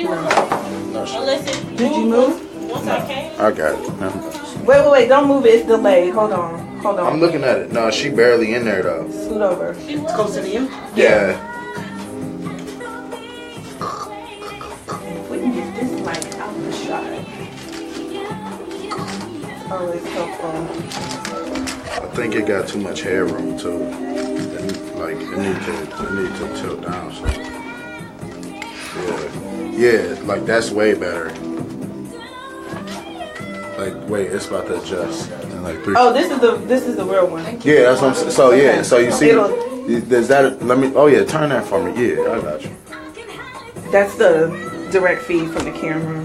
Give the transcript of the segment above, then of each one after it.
She was No, she. unless it Did you move? once I came. I got it. No. Wait. Don't move it. It's delayed. Hold on. I'm looking at it. No, she barely in there though. Scoot over. It's closer to you? Yeah. If we can get this like out the shot. Always helpful. I think it got too much headroom too. Like it need to tilt down. So. Yeah, like that's way better. Like wait, it's about to adjust. In like 3. Oh, this is the real one. Yeah, that's what I'm saying. So yeah, so you see, It'll- there's that. Let me. Oh yeah, turn that for me. Yeah, I got you. That's the direct feed from the camera.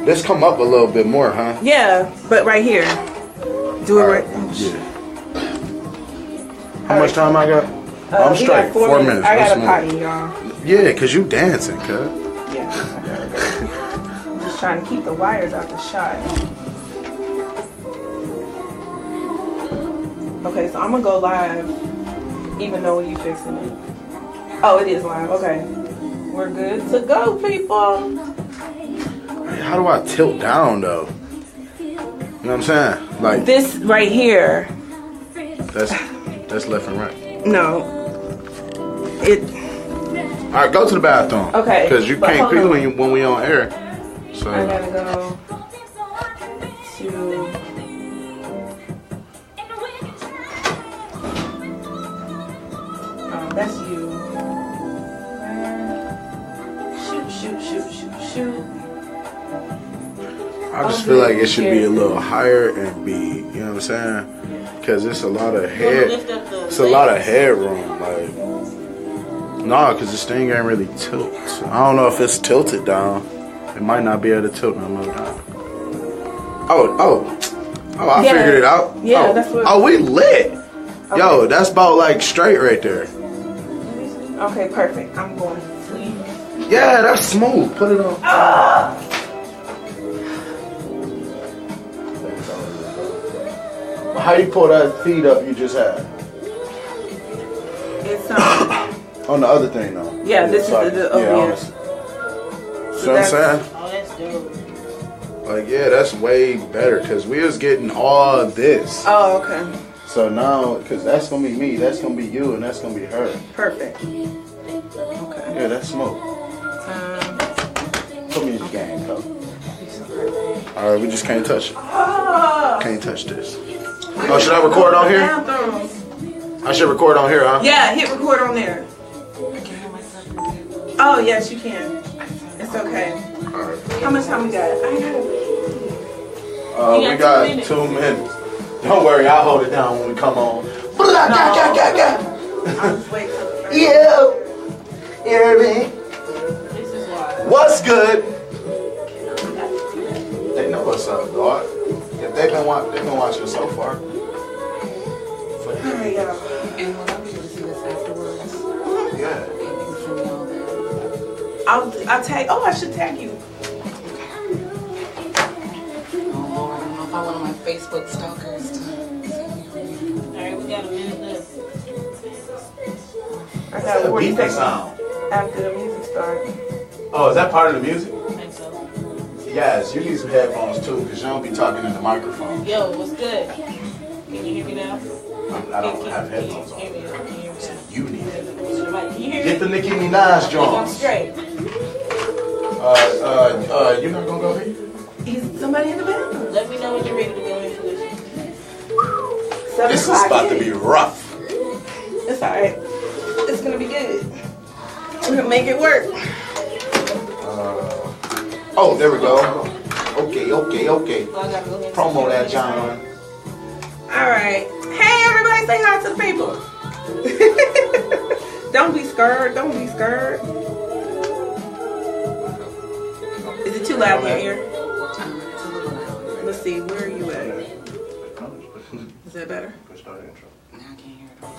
This come up a little bit more, huh? Yeah, but right here. Do it right. Yeah. How much time I got? I'm We straight. got 4 minutes. I got a Let's potty, y'all. move. Yeah, cause you dancing, cuz. Yeah, I gotta go. I'm just trying to keep the wires out the shot. Okay, so I'm gonna go live, even though you fixing it. Oh, it is live. Okay, we're good to go, people. How do I tilt down though? You know what I'm saying? Like This right here. that's left and right. No, it. All right, go to the bathroom. Okay, Because you but can't hold pee on. when we on air. So I gotta go to. Oh, that's you. Shoot. I just feel like it should be a little higher and be, you know what I'm saying? Because it's a lot of head. It's a lot of headroom. Like, nah, because this thing ain't really tilt. I don't know if it's tilted down. It might not be able to tilt no more down. Oh, I Yeah. figured it out. Yeah, oh, that's what- Oh, we lit. Yo, that's about like straight right there. Okay, perfect. I'm going to sleep. Yeah, that's smooth. Put it on. How you pull that feed up you just had? It's On the other thing though. Yeah, this is sorry. the- oh, yeah. honestly. See what I'm saying? Oh, that's dope. Like, yeah, that's way better because we was getting all this. Oh, okay. So now, because that's going to be me, that's going to be you, and that's going to be her. Perfect. Okay. Yeah, that's smoke. Put me in the game, though. All right, we just can't touch it. Can't touch this. Oh, should I record on here? Bathroom. I should record on here, huh? Yeah, hit record on there. Oh, yes, you can. It's okay. All right. How much time we got? We got 2 minutes. Don't worry, I'll hold it down when we come on. I'll just wait till the Yeah. You hear me? This is why. What's good? They know what's up, dog. If they've been watching so far. Alright, y'all. And will I be able to see this afterwards? Yeah. And you can send me all that. I'll tag. Oh, I should tag you. Oh Lord, I don't know if I want my Facebook stalkers to see me. Alright, we got a minute left. I got 40 Beat seconds sound. after the music starts. Oh, is that part of the music? I think so. Yes, you need some headphones too, because you don't be talking in the microphone. Yo, what's good? Can you hear me now? I don't have headphones on. Can you hear me? You need it. Can you hear me? Get the Nicki Minaj I'm joints. straight. You're not gonna go here? Is somebody in the bathroom? Let me know when you're ready to go in for this. 7 This is o'clock. about to be rough. It's alright. It's gonna be good. We're gonna make it work. Oh, there we go. Okay. So I gotta go ahead. Promo that, John. Alright. Hey, everybody, say hi to the people. Don't be scared. Don't be scared. Is it too loud in your ear? It's a little loud. Let's see. Where are you at? Is that better? Now I can't hear it all.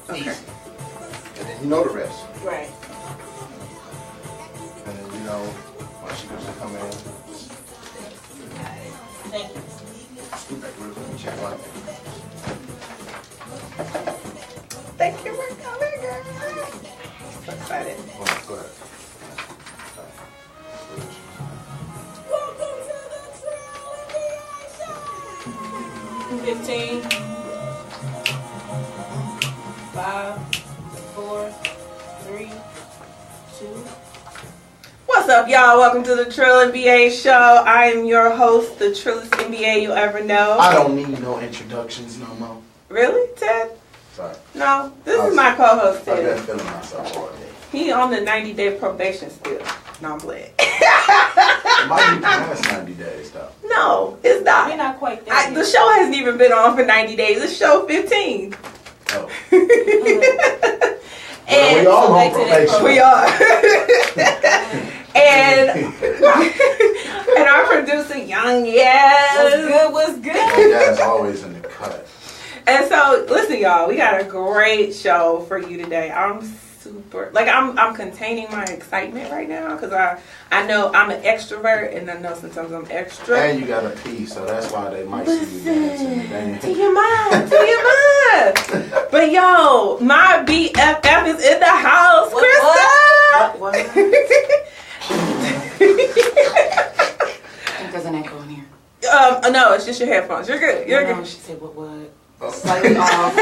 Okay. And then you know the rest. Right. And then you know when she goes to come in. Thank you. Scoot back real quick and check one thing. Thank you for coming, girl. So excited. Go ahead. 15. 5, 4, 3, 2. What's up, y'all? Welcome to the Trill NBA show. I am your host, the trillest NBA you ever know. I don't need no introductions no more. Really, Ted? Sorry. No, this is my co-host, I've been Ted. feeling myself all day. He on the 90-day probation still. No, I'm playing. It might be past 90 days though. No, it's We're not. not quite there. The show hasn't even been on for 90 days. It's show 15. Oh. And we all on back to that probation. we are. and our producer, Young Yes. What's good? You guys always in the cut. And so, listen, y'all, we got a great show for you today. I'm super, I'm containing my excitement right now because I know I'm an extrovert and I know sometimes I'm extra. And you got a pee, so that's why they might see you dancing. Listen, to your mind. But yo, my BFF is in the house, Krista. What? I think there's an echo in here. No, it's just your headphones. You're good. You're No, good. she said what? Oh. Slightly off.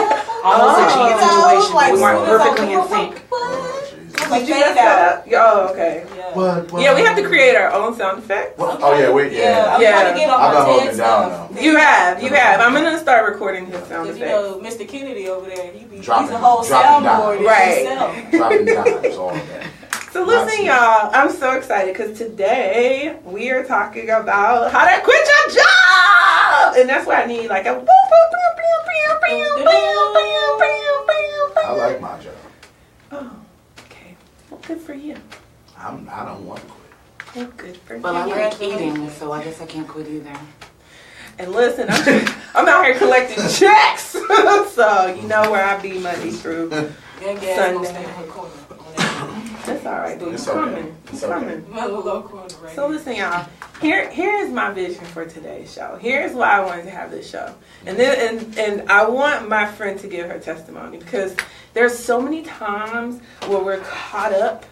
Almost a cheating situation. Like, We weren't what? perfectly in sync. Oh, Jesus. Did you get that? Oh, okay. Yeah. What? Yeah, we have to create our own sound effects. What? Oh yeah, I'm yeah. trying to get on I've been my holding TED it down stuff. now. You have. I'm gonna start recording his sound Because, effects. Mr. Kennedy over there, he's Dropping- a whole dropping soundboard dimes. Right. himself. Dropping dimes all day. So listen, y'all, I'm so excited because today we are talking about how to quit your job, and that's why I need like a. I like my job. Oh, okay. Well, good for you. I don't want to quit. Well, good for Well, I you. like eating, so I guess I can't quit either. And listen, I'm out here collecting checks, so you know where I be Monday through. That gas gonna stay in her corner. That's all right, dude. It's It's okay. coming. It's It's okay. coming. My little corner right So listen, y'all. Here is my vision for today's show. Here's why I wanted to have this show, and then and I want my friend to give her testimony because there's so many times where we're caught up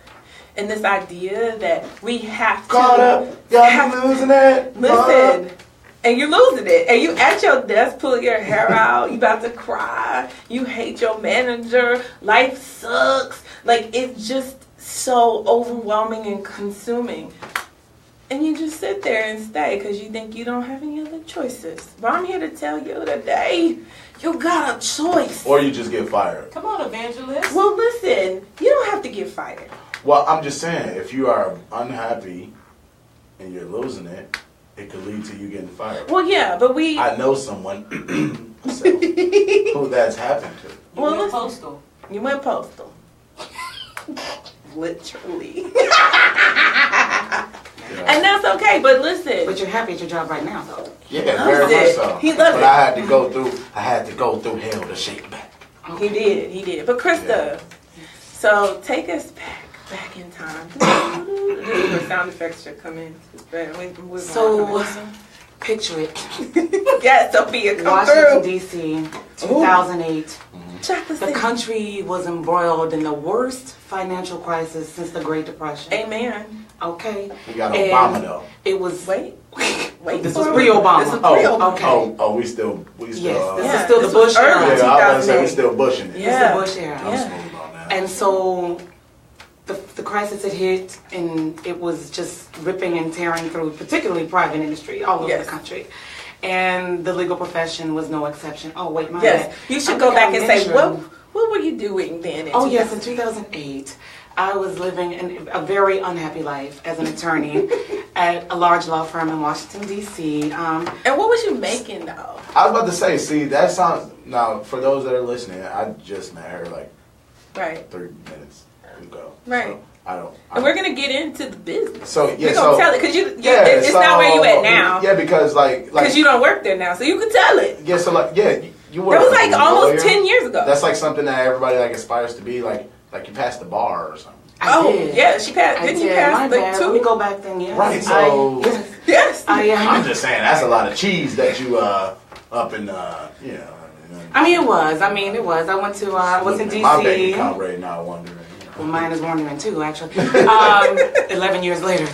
in this idea that we have to Caught up, y'all be losing it. Caught up. listen. And you're losing it. And you at your desk pulling your hair out. You about to cry. You hate your manager. Life sucks. Like, it's just so overwhelming and consuming. And you just sit there and stay because you think you don't have any other choices. But I'm here to tell you today, you got a choice. Or you just get fired. Come on, evangelist. Well, listen, you don't have to get fired. Well, I'm just saying, if you are unhappy and you're losing it, it could lead to you getting fired. Well, yeah, but we... I know someone so, who that's happened to. You well, went listen. postal. You went postal. Literally. And that's okay, but listen. But you're happy at your job right now, though. Yeah, very Loves much it. so. He loves but it. I had to go through hell to shake back. He did. But Krista, so take us back in time. This is where sound effects should come in. So, picture it. Yes, Sophia, come Washington, through. D.C., 2008. Check the The country was embroiled in the worst financial crisis since the Great Depression. Amen. Okay? We got And Obama though. It was... Wait. This for was it. pre-Obama. This is Oh, pre-Obama. okay. Oh, we still. Yes, Yeah, this is still the this was Bush era. early. Yeah, I was about to say 2008. we still bushing it. Yeah. It's the Bush era. I'm Yeah. smooth on that. And so the crisis had hit, and it was just ripping and tearing through, particularly private industry all over Yes. the country. And the legal profession was no exception. Oh, wait, my Yes, bad. you should I go think I back and say, mentioned- what were you doing then? Oh, yes, in 2008, I was living a very unhappy life as an attorney at a large law firm in Washington, D.C. And what was you making, though? I was about to say, see, that sounds. Now, for those that are listening, I just met her like Right. 3 minutes ago. Right. So I don't. And we're going to get into the business. So yeah, We're so going to tell it because it's not where you at now. Yeah, because like Because you don't work there now, so you can tell it. yeah, so like yeah, you were. That was like a almost lawyer. 10 years ago. That's like something that everybody like aspires to be like you passed the bar or something. I Oh, did. yeah, she passed. I Didn't you did. pass My like bad. 2? Let me go back then, yes. Right, so- Yes. Yes. I'm just saying that's a lot of cheese that you up in you know. I mean, it was. I went to, I was in My bank D.C. account right now, wondering. You know. Well, mine is born in 2, actually. 11 years later.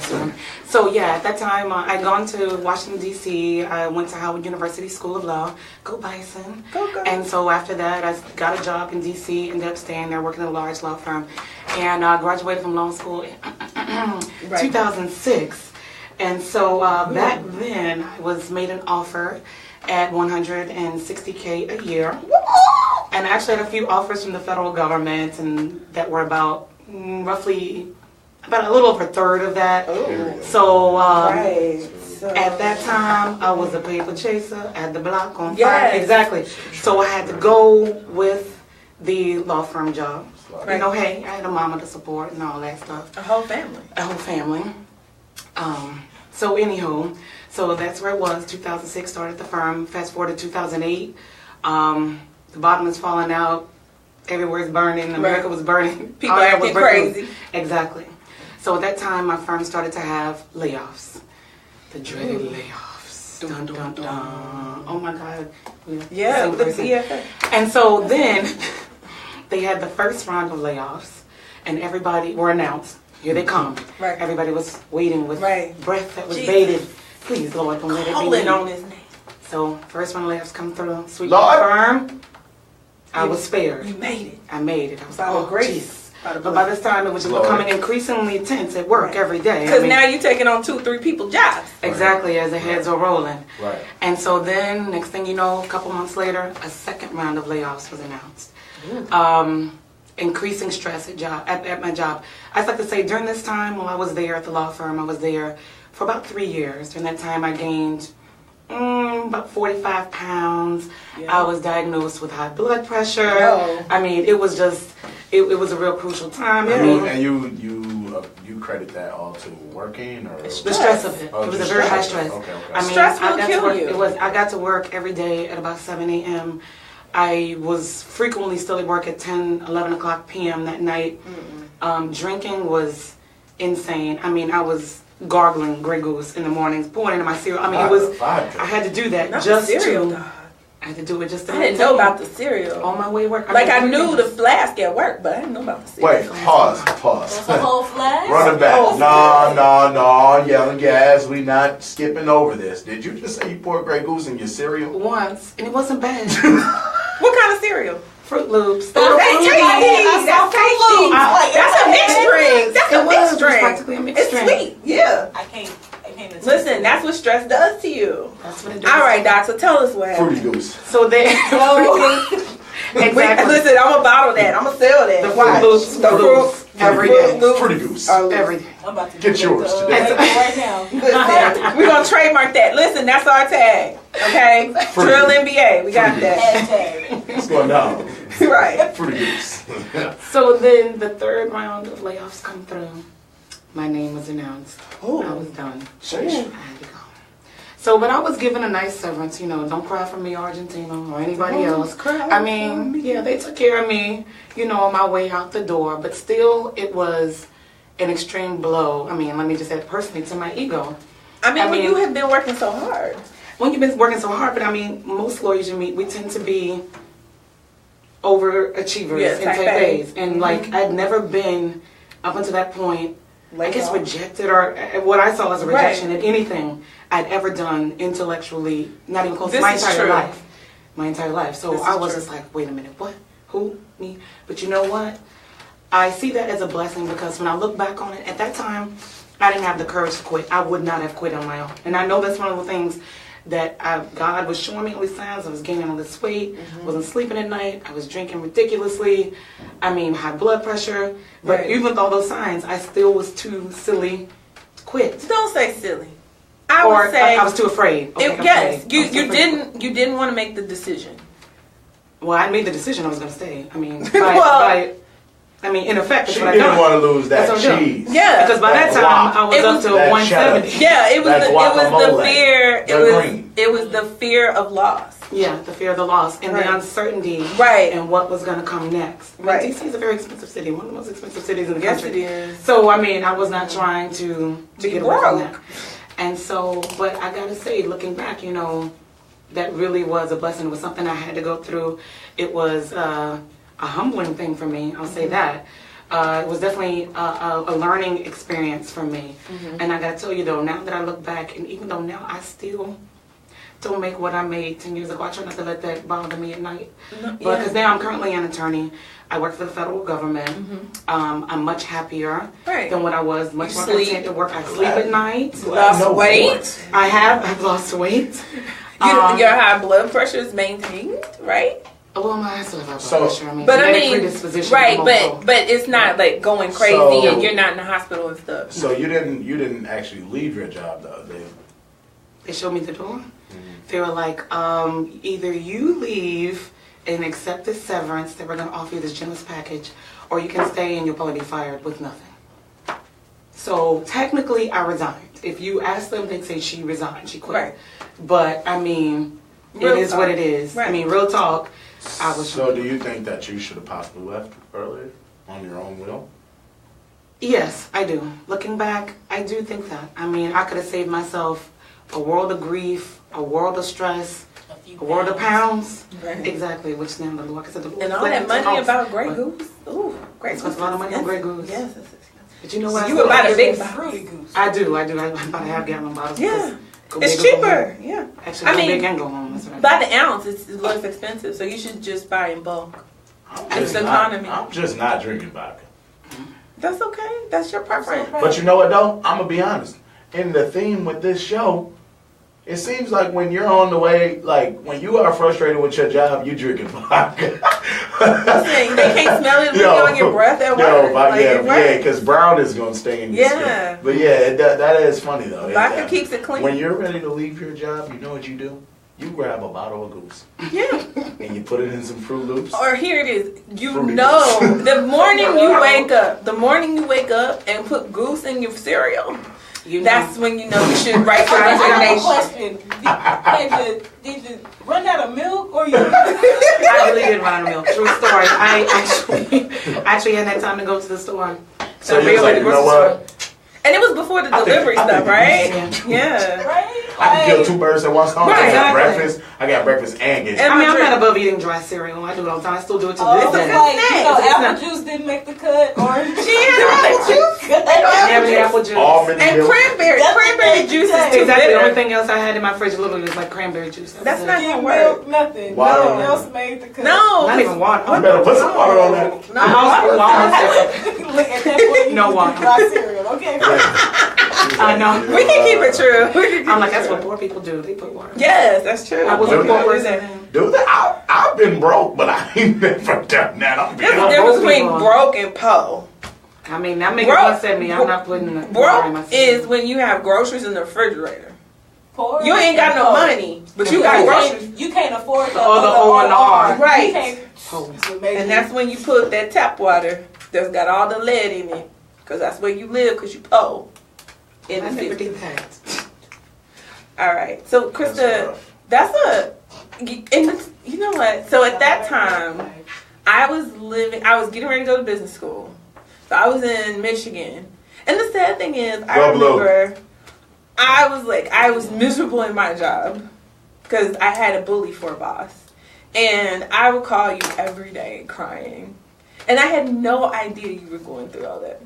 So yeah, at that time, I'd gone to Washington, D.C. I went to Howard University School of Law. Go Bison. Go. And so after that, I got a job in D.C., ended up staying there, working at a large law firm, and graduated from law school in 2006. And so back then, I was made an offer at $160K a year. And I actually had a few offers from the federal government, and that were about roughly about a little over a third of that. So, at that time, I was a paper chaser at the block on fire. Exactly. So I had to go with the law firm job. You know, hey, I had a mama to support and all that stuff. A whole family. A whole family. So anywho, so that's where it was. 2006 started the firm. Fast forward to 2008. The bottom is falling out. Everywhere's burning. America was burning. People acting crazy. Exactly. So at that time, my firm started to have layoffs. The dreaded layoffs. Dun, dun, dun. Oh my God. Yeah, the BFF. And so then they had the first round of layoffs, and everybody were announced. Here they come. Right. Everybody was waiting with breath that was Jesus. bated. Please, Lord, don't let it be Calling me. on his name. So first round of layoffs come through. Sweet Lord. firm. I was spared. You made it. I made it. I was By like, the grace. Jesus. But by this time, it was just becoming increasingly tense at work every day. Because now you're taking on 2-3 people's jobs. Exactly, as the heads are rolling. Right. And so then, next thing you know, a couple months later, a second round of layoffs was announced. Increasing stress at my job. I'd like to say during this time, while I was there at the law firm, I was there for about 3 years. During that time, I gained about 45 pounds. I was diagnosed with high blood pressure. I mean, it was just, it was a real crucial time. And you credit that all to working or the stress of it. It was a very high stress. Okay. I mean, stress will I got kill to work, you. I got to work every day at about 7 a.m. I was frequently still at work at 10, 11 o'clock p.m. that night. Drinking was insane. I mean, I was gargling Grey Goose in the mornings, pouring into my cereal. I mean, it was, I had to do that just cereal, to, dog. I had to do it just to I didn't know about the cereal. on my way to work. I knew the flask at work, but I didn't know about the cereal. Wait, pause. That's a whole flash? Run it back. No, yelling gas. We not skipping over this. Did you just say you poured Grey Goose in your cereal? Once, and it wasn't bad. What kind of cereal? Fruit Loops. That's tasty. That's tasty. That's a mixed drink. That's a mixed drink. Practically a mixed It's drink. sweet. Yeah. I can't Listen, that's what stress does to you. That's what it does. All right, Doc. So tell us what happened. Fruity Goose. So then, exactly. Listen, I'm gonna bottle that. I'm gonna sell that. The Fruit Loops, The Fruit every day. Fruity Goose. Every day. I'm about to Get yours today. right now. Listen, we're gonna trademark that. Listen, that's our tag. Okay? Fruity. Drill NBA. We got that. Hashtag. What's going down? Right. Fruity Goose. So then the third round of layoffs come through. My name was announced. I was done. I had to go. So, but I was given a nice severance, you know, don't cry for me, Argentina, or anybody else. I mean, yeah, they took care of me, you know, on my way out the door, but still it was an extreme blow. I mean, let me just say it personally, to my ego. I mean, when you have been working so hard. When you've been working so hard, but I mean, most lawyers you meet, we tend to be overachievers in type A's. And like, I'd never been, up until that point, I guess rejected, or what I saw as a rejection at anything I'd ever done intellectually, not even close to my entire life. My entire life. So I was just like, wait a minute, what? Who? Me? But you know what? I see that as a blessing, because when I look back on it, at that time, I didn't have the courage to quit. I would not have quit on my own. And I know that's one of the things that God was showing me all these signs. I was gaining all this weight, wasn't sleeping at night, I was drinking ridiculously, I mean, high blood pressure. But even with all those signs, I still was too silly to quit. Don't say silly. I would say I was too afraid. Yes, you didn't want to make the decision. Well, I made the decision I was going to stay. I mean, in effect, She didn't want to lose that cheese. Yeah, because by that time I was up to 170. Yeah, it was the fear. It was the fear of loss. Yeah, the fear of the loss and the uncertainty, and what was going to come next. Right. DC is a very expensive city, one of the most expensive cities in the country. Yes, it is. So I mean, I was not trying to get away from that. And so, but I gotta say, looking back, you know, that really was a blessing. It was something I had to go through. It was a humbling thing for me, I'll say that. It was definitely a learning experience for me. And I gotta tell you though, now that I look back, and even though now I still don't make what I made 10 years ago, I try not to let that bother me at night. Because now I'm currently an attorney. I work for the federal government. I'm much happier than what I was. Much more content to work. I sleep at night. Lost weight. I've lost weight. Your high blood pressure is maintained, right? Well, my still have high blood pressure. But I mean, right? But it's not like going crazy, and you're not in the hospital and stuff. So you didn't actually leave your job though. They showed me the door. They were like, either you leave and accept this severance that we're going to offer you this generous package, or you can stay and you'll probably be fired with nothing. So technically, I resigned. If you ask them, they say she resigned, she quit. Right. But I mean, Real it is talk. what it is. Right. I mean, real talk. I was. So do you think that you should have possibly left earlier on your own will? Yes, I do. Looking back, I do think that. I mean, I could have saved myself a world of grief, a world of stress, a world of pounds. Right. Exactly, which now the Lord said the Lord. And all that money about Grey Goose. Ooh, Grey Goose. Spent a lot of money on Grey Goose. Yes. But you know what? You would buy the big Fruity Goose. I do. I'm about to have gallon bottles. Yeah. Go It's big or go cheaper. home. Yeah. Actually, I go mean, big and go home. That's right. by the ounce, it's less expensive. So you should just buy in bulk. It's economy. I'm just not drinking vodka. That's okay. That's your preference. But you know what though? I'm gonna be honest. In the theme with this show, it seems like when you're on the way, like when you are frustrated with your job, you drinking vodka. Listen, they can't smell it when you're on your breath at work. Yeah, because brown is gonna stay in your Yeah. skin. But yeah, that is funny though. Vodka keeps it clean. When you're ready to leave your job, you know what you do? You grab a bottle of Goose Yeah. and you put it in some Fruit Loops. Or here it is. You Fruity know, Goose. the morning you wake up and put Goose in your cereal, that's when you know you should write for I have a resignation. question. Did you run out of milk or you? I really did run out of milk. True story. I actually had that time to go to the store. So you was like, you know what? And it was before the I think- delivery I stuff, think- right? Yeah. Right? I can kill two birds at one stone. Right, I got breakfast and get. And I mean, I'm drink. not above eating dry cereal. I do it all the time. I still do it to Oh, this it's day. like, you know, It's apple juice didn't make the cut, or She had apple juice. Never the apple juice. Almond And milk. cranberry. That's Cranberry the juice is thing. too Exactly. The only bitter. thing else I had in my fridge literally was like cranberry juice. That's it. not Skim gonna work. milk, nothing. Water. Nothing else made the cut. No. Not even water. You better put some water on that. No. Almost Look at that point. No water. Dry cereal, okay? I know. We can keep it true. We can keep I'm like, it that's true. what poor people do. They put water. Yes, that's true. I was Do a poor that. person. Dude, I've been broke, but I ain't never done that. I'm There's being a difference broke between people. broke and po. I mean, that makes Broke- 170. I'm not putting the water in Broke my is when you have groceries in the refrigerator. Poor You ain't got no and money, but you got groceries. You can't afford the Or the other O&R. Right. You can't. Oh. It's amazing. And that's when you put that tap water that's got all the lead in it. Because that's where you live because you po. In I the never city. did that. All right. So, Krista, that's a... And you know what? So at that time, I was getting ready to go to business school. So I was in Michigan. And the sad thing is, I remember I was miserable in my job because I had a bully for a boss. And I would call you every day crying. And I had no idea you were going through all that.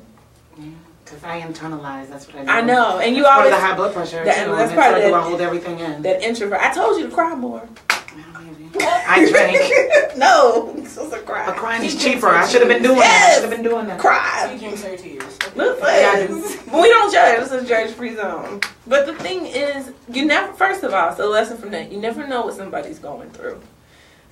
Because I internalized. That's what I do. I know. And you Part always... of the high blood pressure. That- too. that's And part of so that- I hold everything in. That introvert. I told you to cry more. I drank. No, I'm supposed to cry. But crying is cheaper. I should have been doing that. I Yes. should have been doing that. Cry. She drinks her tears. Listen, but we don't judge. It's a judge-free zone. But the thing is, you never. First of all, so a lesson from that: you never know what somebody's going through.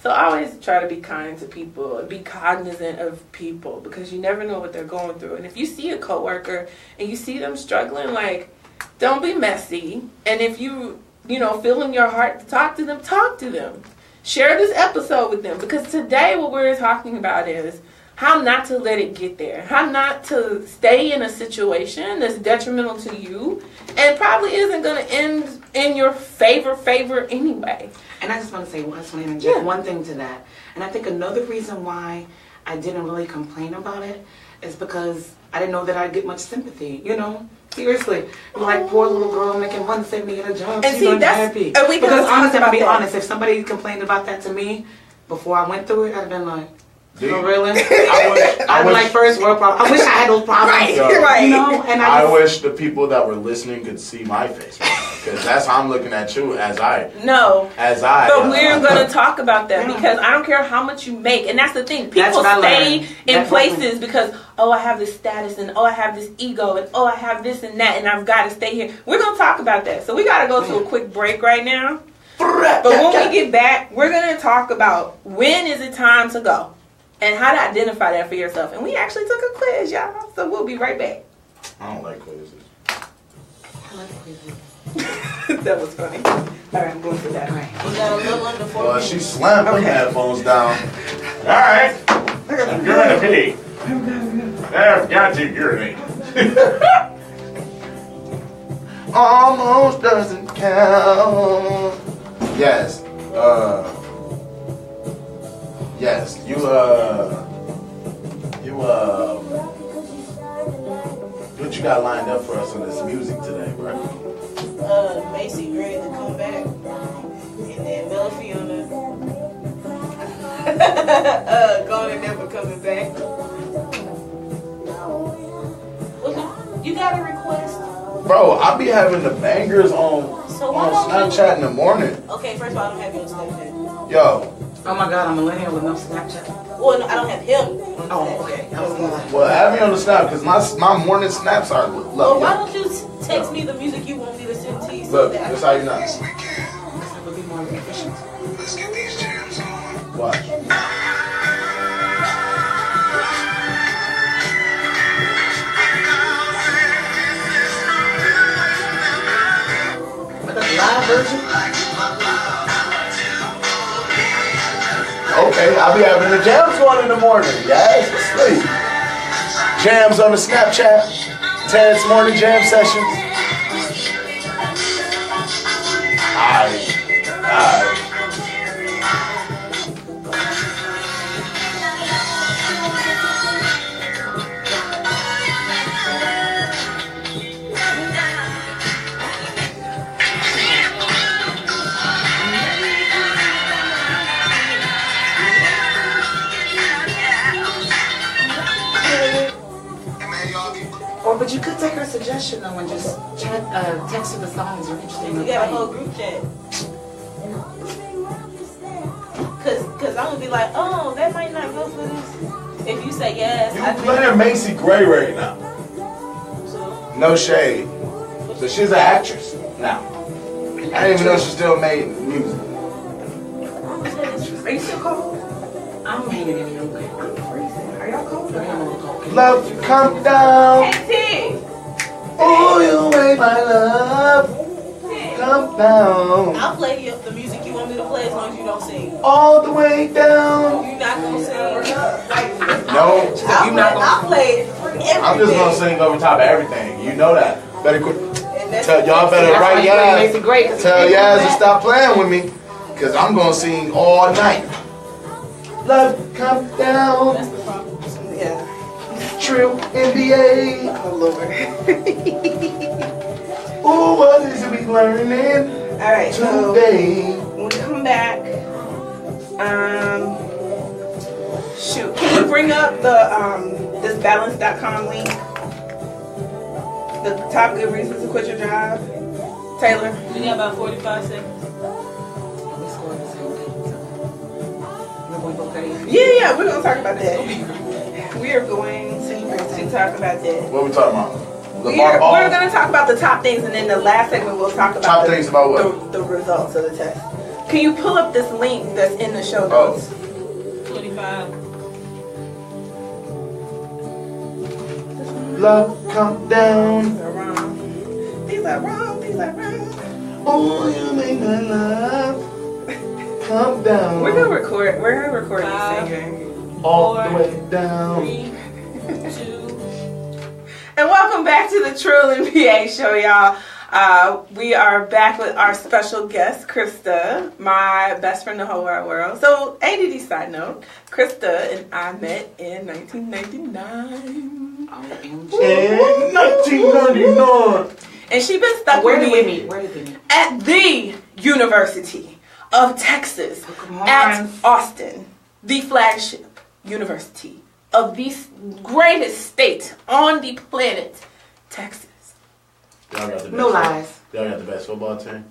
So I always try to be kind to people and be cognizant of people because you never know what they're going through. And if you see a coworker and you see them struggling, like, don't be messy. And if you feel in your heart to talk to them, talk to them. Share this episode with them because today what we're talking about is how not to let it get there. How not to stay in a situation that's detrimental to you and probably isn't going to end in your favor anyway. And I just want to say, interject one thing to that. And I think another reason why I didn't really complain about it is because I didn't know that I'd get much sympathy, Seriously. Like, poor little girl making $170 at a job. And She's see, unhappy. and we Because talked honestly, about I'll be that. honest, if somebody complained about that to me before I went through it, I'd have been like, Oh, really? I I'm wish, like first world problem. I wish I had those problems. Right. You know? And I just, wish the people that were listening could see my face because that's how I'm looking at you No. But we're going to talk about that because I don't care how much you make. And that's the thing. People stay in places because, I have this status and, I have this ego and, I have this and that and I've got to stay here. We're going to talk about that. So we got to go to a quick break right now. But when we get back, we're going to talk about when is it time to go and how to identify that for yourself. And we actually took a quiz, y'all. So we'll be right back. I don't like quizzes. I like quizzes. That was funny. All right, I'm going for that. We got a little under 4 minutes. She slammed them headphones down. All right. I'm gonna pee. I've got to urinate. Almost doesn't count. Yes. Yes. What you got lined up for us on this music today, bro? Macy Gray to come back, and then Mel Fiona gone and never coming back. You got a request? Bro, I be having the bangers on Snapchat in the morning. Okay, first of all, I don't have you on Snapchat. Yo. Oh my God, I'm a millennial with no Snapchat. Well, no, I don't have him. Oh, okay. I was gonna Well, have me on the snap because my morning snaps are Well, low. why don't you text me the music you want me to send to you? Look, that's how you know. Because I would be more efficient. Let's get these jams on. Watch. But that's live version? Okay, I'll be having the jams on in the morning. Yes, sleep. Jams on the Snapchat. Ted's morning jam sessions. Alright. But you could take her suggestion though and just text her the songs you're interested in. You got a whole group chat. Cause I'm gonna be like, that might not go for this. If you say yes, You playing Macy Gray right now. No shade. So she's an actress now. I didn't even know she still made music. Are you still cold? I'm hanging in here. Okay. I'm freezing. Are y'all cold? I'm a little cold. Love, come down. Hey, Oh, you ain't my love. Come down. I'll play the music you want me to play as long as you don't sing. All the way down. You're not gonna sing. No. I'll play everything. I'm just gonna sing over top of everything. You know that. Better quit. And that's Y'all better That's why write you play Macy Gray, 'cause Tell you Yaz can't to stop playing with me. Cause I'm gonna sing all night. Love, come down. That's the problem. Yeah. True NBA. Oh, Lord. Ooh, what is we learning All right, so today? when we come back, shoot, can you bring up the this balance.com link? The top good reasons to quit your job, Taylor. We got about 45 seconds. We scored the same thing, so we're going to go crazy. Yeah, we're gonna talk about that. We are going to talk about that. What we talking about? We're Lamar Ball? going to talk about the top things, and then the last segment we'll talk about Top things about what? the results of the test. Can you pull up this link that's in the show Oh. notes? 25. Love, come down. These are wrong. These are wrong. These are wrong. Oh, you make my love come down. We're gonna record. We're gonna record Five. you singing. all 4, the way down. 3, 2. And welcome back to the Trill NBA show, y'all. We are back with our special guest, Krista, my best friend in the whole wide world. So, ADD side note, Krista and I met in 1999. In 1999. And she been stuck Where with did we me meet? Where did we meet? at the University of Texas Oh, come on. at Austin, the flagship, University of the greatest state on the planet, Texas. Y'all got the best. No lies. Y'all got the best football team.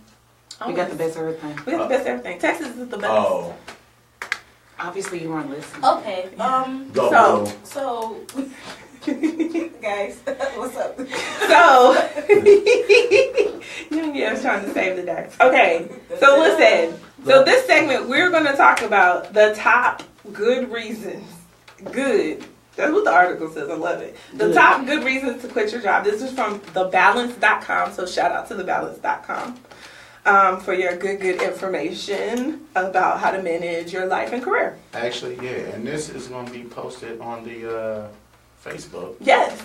We got the best of everything. We got the best of everything. Texas is the best. Oh, Obviously, you weren't listening. Okay. go. So, guys, what's up? So, yeah, I was trying to save the day. Okay, so listen. So this segment, we're going to talk about the top good reasons. Good. That's what the article says. I love it. The top good reasons to quit your job. This is from thebalance.com. So shout out to thebalance.com for your good information about how to manage your life and career. Actually, yeah, and this is going to be posted on the Facebook. Yes.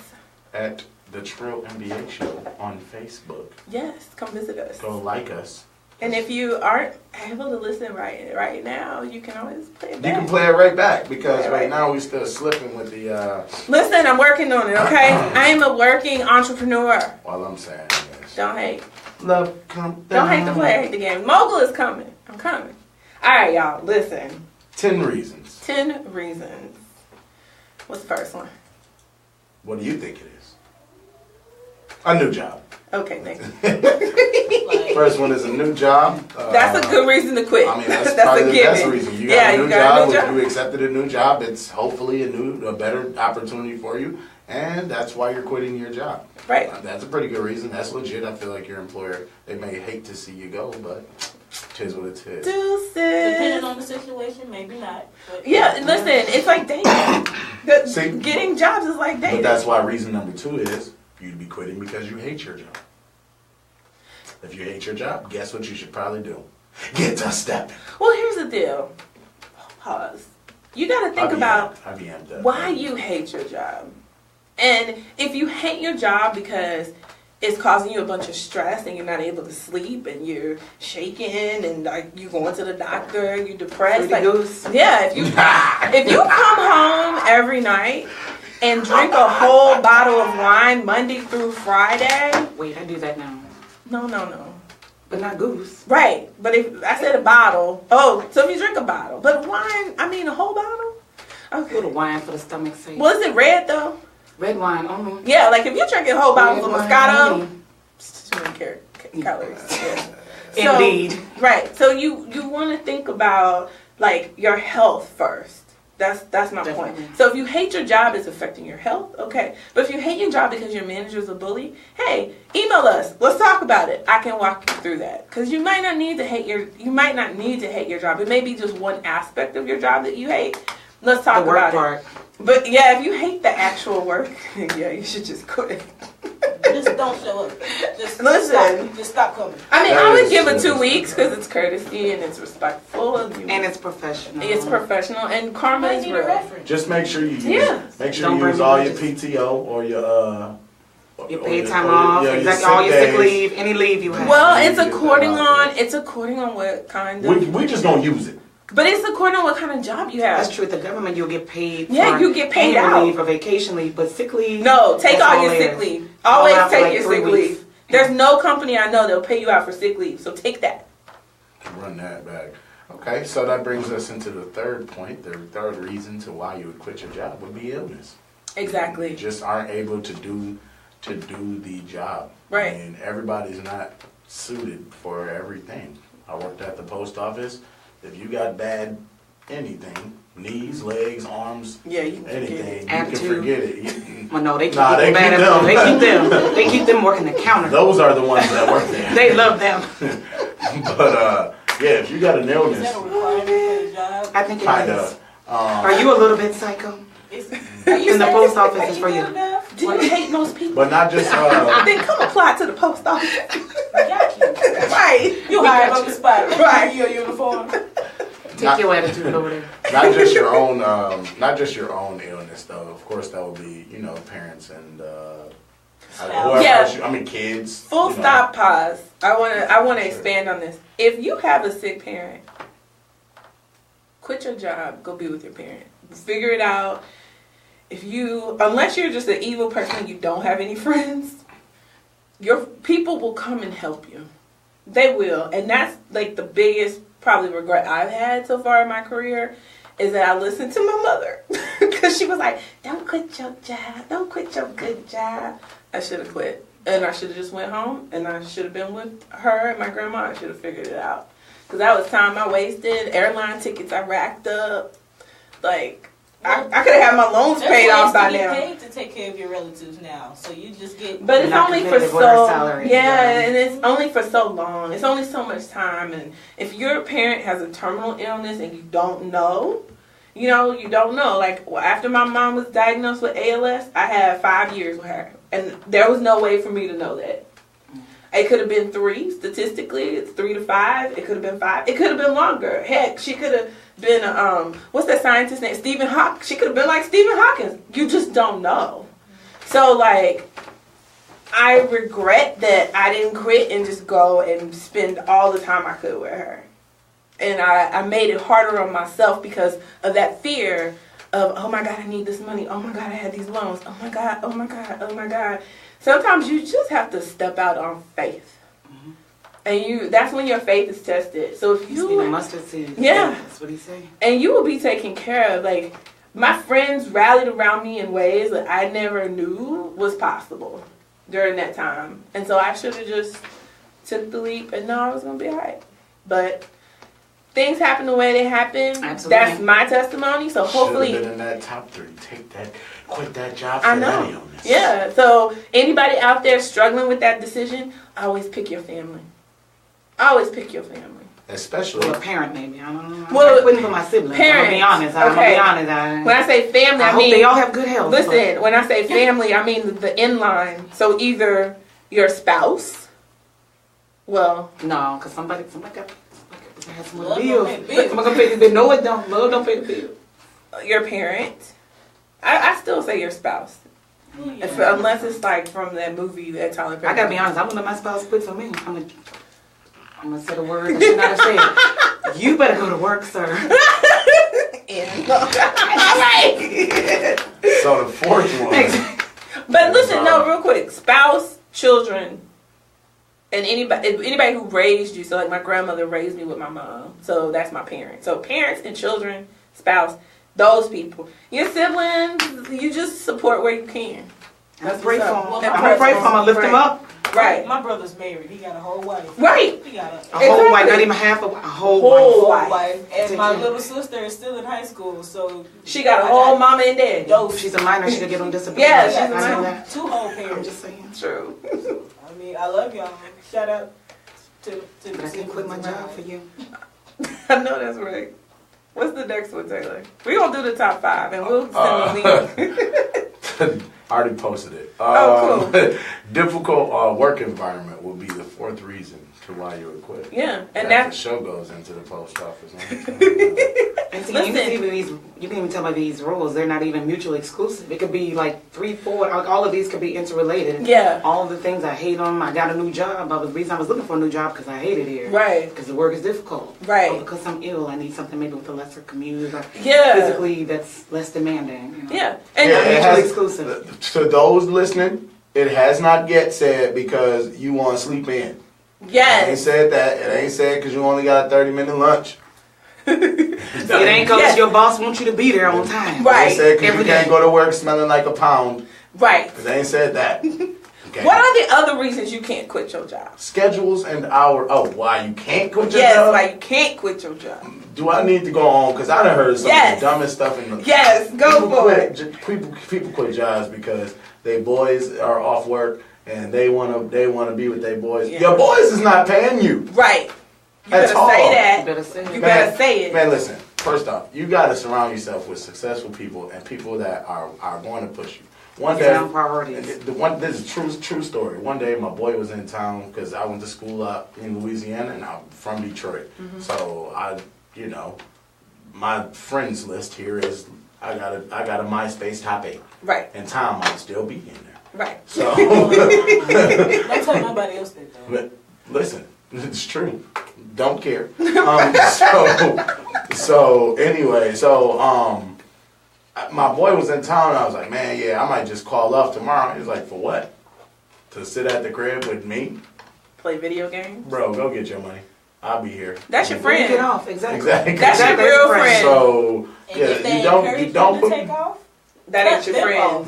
At the Trill NBA Show on Facebook. Yes. Come visit us. Go like us. And if you aren't able to listen right now, you can always play it back. You can play it right back because right now we still slipping with the. Listen, I'm working on it. Okay, I am a working entrepreneur. While I'm saying this. Don't hate. Love come Don't down. hate the player, hate the game. Mogul is coming. I'm coming. All right, y'all. Listen. 10 reasons. 10 reasons. What's the first one? What do you think it is? A new job. Okay, next. First one is a new job. That's a good reason to quit. I mean, that's that's probably a the given. best reason. You got a new got job. You accepted a new job. It's hopefully a better opportunity for you, and that's why you're quitting your job. Right. That's a pretty good reason. That's legit. I feel like your employer, they may hate to see you go, but tis what it is. Deuces. Depending on the situation, maybe not. But Yeah, listen, it's like dating. See? Getting jobs is like dating. But that's why reason number 2 is you'd be quitting because you hate your job. If you hate your job, guess what you should probably do? Get to stepping. Well, here's the deal. Pause. You got to think about why you hate your job. And if you hate your job because it's causing you a bunch of stress and you're not able to sleep and you're shaking and like you're going to the doctor, you're depressed. Like, yeah, if you come home every night and drink a whole bottle of wine Monday through Friday. Wait, I do that now. No. But not goose. Right. But if I said a bottle, so if you drink a bottle. But wine, I mean a whole bottle? Okay. A little wine for the stomach's sake. Well, is it red though? Red wine only. Yeah, like if you're drinking whole bottles of Moscato, only. it's too many calories. Yeah. Indeed. Right. So you want to think about like your health first. That's my Definitely. point. So if you hate your job, it's affecting your health. Okay. But if you hate your job because your manager's a bully, hey, email us. Let's talk about it. I can walk you through that because you might not need to hate your job. It may be just one aspect of your job that you hate. Let's talk the work about part. it. But yeah, if you hate the actual work, yeah, you should just quit. just don't show up. Just Listen. Just stop coming. I mean, That I would is give it so 2 weeks because it's courtesy and it's respectful and it's professional. It's professional and karma Might is need a real. reference. Just make sure you use Yeah. Don't use bring all me your PTO or your Your or paid your- time or off, your exactly, all your sick days. leave, any leave you have. Well, it's You get that according out on what kind of We just gonna use it. but it's according on what kind of job you have. That's true. At the government, you'll get paid. Yeah, for you get paid annual out. leave or vacation leave, but sick leave. No, take that's all your theirs. sick leave. Always All out for take like your 3 sick weeks. leave. There's no company I know that'll pay you out for sick leave. So take that. Run that back. Okay, so that brings us into the third point. The third reason to why you would quit your job would be illness. Exactly. You just aren't able to do the job. Right. I mean, everybody's not suited for everything. I worked at the post office. If you got bad anything, knees, legs, arms, Yeah, you can anything, forget it. you can Attitude. forget it. Well, no, they keep Nah, they people bad keep at them. They keep them. They keep them working the counter. Those are the ones that work there. They love them. But yeah, if you got an Is illness, that a requirement for the job? I think it kind is. of. Are you a little bit psycho? Are In the post office is for you. Do you hate most people? But not just. Then come apply to the post office. Got you. Right. You hired on the spot. Right. Your uniform. Take your attitude over there. Not just your own, illness though. Of course, that would be parents and whoever Yeah. else kids. Full stop. Pause. I want to expand on this. If you have a sick parent, quit your job. Go be with your parent. Figure it out. Unless you're just an evil person and you don't have any friends, your people will come and help you. They will, and that's like the biggest probably regret I've had so far in my career is that I listened to my mother. Because she was like, don't quit your job. Don't quit your good job. I should have quit. And I should have just went home. And I should have been with her and my grandma. I should have figured it out. Because that was time I wasted. Airline tickets I racked up. Like, I could have had my loans paid off by now. You're paid to take care of your relatives now. So you just get... But it's only for so... Yeah, and it's only for so long. It's only so much time. And if your parent has a terminal illness and you don't know... You know, you don't know. Like, after my mom was diagnosed with ALS, I had 5 years with her. And there was no way for me to know that. It could have been 3, statistically. It's 3 to 5. It could have been 5. It could have been longer. Heck, she could have been, what's that scientist's name? Stephen Hawking. She could have been like Stephen Hawking. You just don't know. So, like, I regret that I didn't quit and just go and spend all the time I could with her. And I made it harder on myself because of that fear of, oh my God, I need this money. Oh my God, I had these loans. Oh my God, oh my God, oh my God. Sometimes you just have to step out on faith. Mm-hmm. And that's when your faith is tested. So if you... the mustard seed. Yeah. That's what he said. And you will be taken care of. Like, my friends rallied around me in ways that I never knew was possible during that time. And so I should have just took the leap and know I was going to be all right. But... things happen the way they happen. Absolutely. That's my testimony. So hopefully, should have been in that top 3. Quit that job for I know. that illness. Yeah. So anybody out there struggling with that decision, always pick your family. Always pick your family. Especially a parent, maybe. I don't know. Well, I wouldn't for my siblings. Parents. I'm gonna be honest. When I say family, I hope mean they all have good health. Listen, when I say family, I mean the inline. So either your spouse. Well, no, because somebody got. I have some bills. I'm gonna pay the bill. No, it don't. Love don't pay the bill. Your parent. I still say your spouse. Unless it's like from that movie that Tyler Perry. I gotta be honest. I wouldn't let my spouse quit for me. I'm gonna say the word I should not have said. You better go to work, sir. All right. So the fourth one. But listen, no, real quick. Spouse, children. And anybody who raised you, so like my grandmother raised me with my mom, so that's my parents. So parents and children, spouse, those people. Your siblings, you just support where you can. That's pray for them. Well, I'm gonna pray for them. I'm gonna lift them up. Right. My brother's married. He got a whole wife. Right. He got a whole wife, not even half a whole wife. And my little sister is still in high school, so she got a whole mama and dad. She's a minor. She could get on disability. Yeah, she's a minor. 2 whole parents. I'm just saying. True. I mean, I love y'all. Shout out to but I can't quit my job for you. I know that's right. What's the next one, Taylor? We're going to do the top 5 and we'll send a link. I already posted it. Oh, cool. Difficult work environment will be the 4th reason to why you would quit. Yeah. And the show goes into the post office. And see, you can even tell by these rules, they're not even mutually exclusive. It could be like 3, 4, all of these could be interrelated. Yeah. All of the things I hate them. I got a new job. The reason I was looking for a new job because I hated here. Right. Because the work is difficult. Right. Or because I'm ill, I need something maybe with a lesser commute. Or yeah. Physically, that's less demanding. You know? Yeah. And mutually exclusive. To those listening, it has not yet said because you want to sleep in. Yes. It ain't said that. It ain't said because you only got a 30-minute lunch. It ain't because your boss wants you to be there on time. Right. It ain't said because you can't go to work smelling like a pound. Right. It ain't said that. Okay. What are the other reasons you can't quit your job? Schedules and hours. Oh, why you can't quit your job? Yes, why you can't quit your job. Do I need to go on? Because I done heard some of the dumbest stuff in the... Yes, go for it. People quit jobs because they boys are off work and they wanna be with their boys. Yeah. Your boys is not paying you. Right. You That's better all. say that. You better say it. Man, listen. First off, you got to surround yourself with successful people and people that are going to push you. One day, this is true story. One day, my boy was in town because I went to school up in Louisiana and I'm from Detroit. Mm-hmm. So my friends list here is I got a MySpace top 8. Right. And Tom might still be in there. Right. So don't tell nobody else that though. But listen, it's true. Don't care. Anyway, my boy was in town and I was like, man, yeah, I might just call off tomorrow. He was like, for what? To sit at the crib with me? Play video games? Bro, go get your money. I'll be here. That's your friend. Get off, exactly. That's your real friend. So And if they encourage you to take off, That ain't your friend.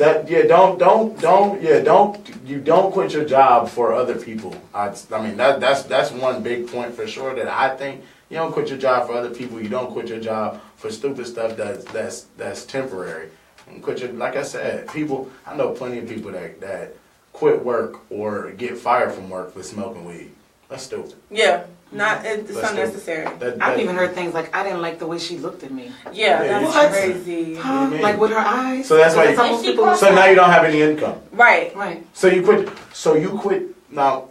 Don't quit your job for other people. I mean that's one big point for sure that I think you don't quit your job for other people. You don't quit your job for stupid stuff that's temporary. And quit your, like I said, people. I know plenty of people that quit work or get fired from work for smoking weed. That's stupid. Yeah. It's unnecessary. I've even heard things like, I didn't like the way she looked at me. Yeah, that's What? crazy. Huh? Like with her eyes. So that's why. So now you don't have any income. Right. Right. So you quit. Now,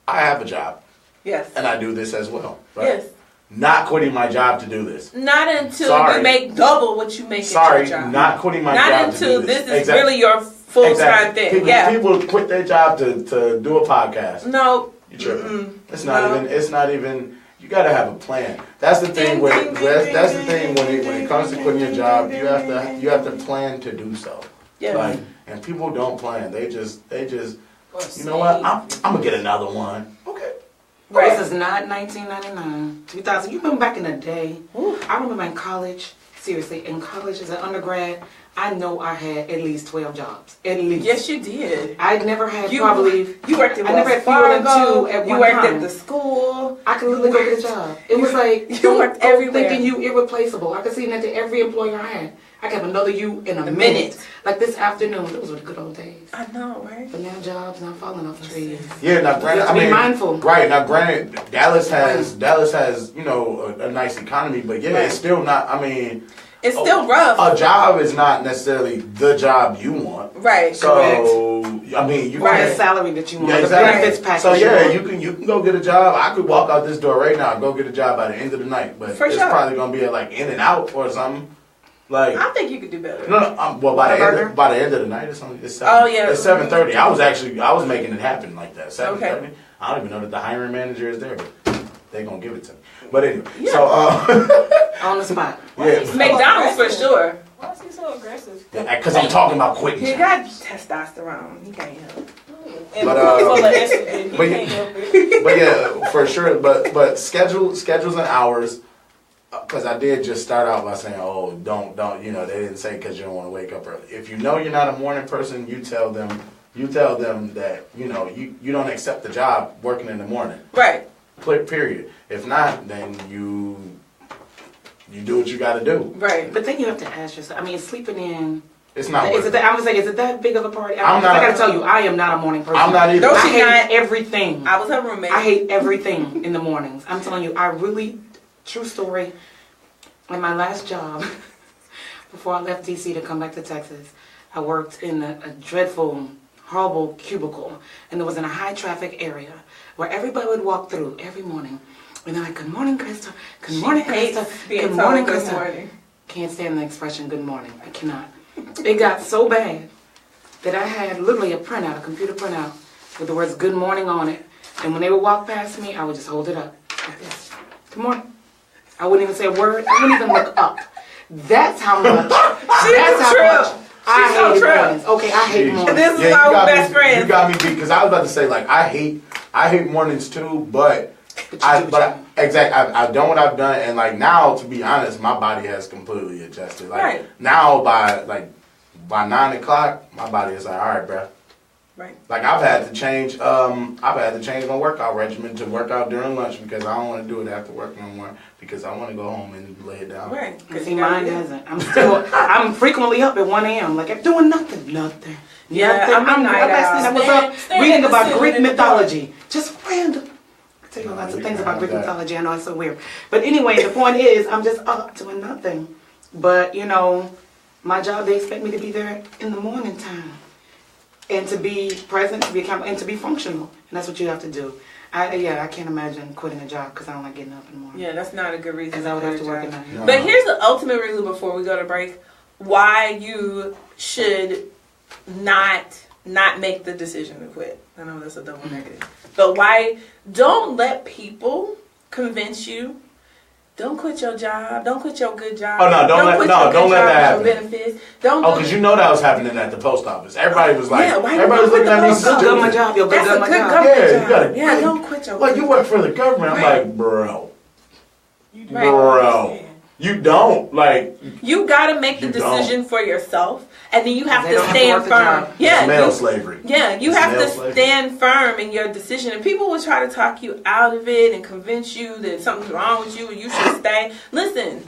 I have a job. Yes. And I do this as well. Right? Yes. Not quitting my job to do this. Not until you make double what you make at your job. Not quitting my job Not until to do this. This is really your full-time thing. People quit their job to do a podcast. No. You tripping. It's not even, you gotta have a plan. That's the thing when it comes to quitting your job, you have to plan to do so. Yeah. Like, and people don't plan. They just you know what? I'm gonna get another one. Okay. Right. This is not 1999, 2000. You remember back in the day? I remember in college. Seriously, in college as an undergrad, I know I had at least 12 jobs. At least. Yes, you did. I'd never had You I worked at never had fewer than two at You one worked time. at the school. I could literally go get a job. It was like you worked everywhere. thinking you irreplaceable. I could see that to every employer I had. I could have another you in a minute. Like this afternoon, those were the good old days. I know, right? But now jobs not falling off trees. Yeah, now granted, You have to be mindful. Right, now granted, Dallas has a nice economy, but yeah, it's still not. I mean, it's still rough. A job is not necessarily the job you want. Right. So correct. I mean, you want the salary that you want. Yeah, the exactly. benefits package. So yeah, you can go get a job. I could walk out this door right now, go get a job by the end of the night, but it's probably gonna be like in and out or something. Like, I think you could do better. No, well, by the end of the night, it's 7:30. I was making it happen like that. 7:30. Okay. I don't even know that the hiring manager is there, but they gonna give it to me. But anyway, so on the spot. Yeah, McDonald's for sure. Why is he so aggressive? Because I'm talking about quitting. He got testosterone. He can't help. But yeah, for sure. But schedules and hours. Because I did just start out by saying, oh, don't, they didn't say because you don't want to wake up early. If you know you're not a morning person, you tell them that, you don't accept the job working in the morning. Right. Period. If not, then you do what you got to do. Right. But then you have to ask yourself, I mean, sleeping in. It's not. Is it that big of a party? I got to tell you, I am not a morning person. I'm not either. I hate everything. I was her roommate. I hate everything in the mornings. I'm telling you, I really... True story. In my last job, before I left DC to come back to Texas, I worked in a dreadful, horrible cubicle. And it was in a high traffic area where everybody would walk through every morning. And they're like, good morning, Krista. Good morning, Krista. Good morning, Krista. Can't stand the expression, good morning. I cannot. It got so bad that I had literally a computer printout with the words good morning on it. And when they would walk past me, I would just hold it up like this. Good morning. I wouldn't even say a word. I wouldn't even look up. That's how much. I hate mornings. Okay, I hate mornings. This is our best friend. You got me beat because I was about to say like I hate mornings too, but I done what I've done, and like now, to be honest, my body has completely adjusted. Like now by 9 o'clock, my body is like, all right, bro. Right. Like I've had to change my workout regimen to work out during lunch because I don't want to do it after work no more because I want to go home and lay it down. Right. Because mine doesn't. I'm frequently up at 1 a.m. Like I'm doing nothing. Yeah, I'm night owl. I was up reading about Greek mythology. Just random. I tell you lots of things about Greek mythology. I know it's so weird. But anyway, the point is I'm just up doing nothing. But my job, they expect me to be there in the morning time. And to be present, to be accountable, and to be functional. And that's what you have to do. I can't imagine quitting a job because I don't like getting up in the morning. Yeah, that's not a good reason. Because I would have to work at night. No. But here's the ultimate reason before we go to break why you should not make the decision to quit. I know that's a double negative. But why don't let people convince you Don't quit your job. Don't quit your good job. Oh, no, don't let that happen. Benefits. Don't. Oh, because you know that was happening at the post office. Everybody was like, everybody was looking at me stupid. Good my job. You're good That's a my good job. government Yeah, job. you gotta quit. Don't quit your. Like, you work for the government. I'm Right. like, bro, Right. bro, you don't like. You gotta make the You don't. decision for yourself, and then you have They to don't have to stand work the firm. job. Yeah, Male you- slavery. Yeah, you It's have male to slavery. stand firm in your decision, and people will try to talk you out of it and convince you that something's wrong with you and you should stay. Listen,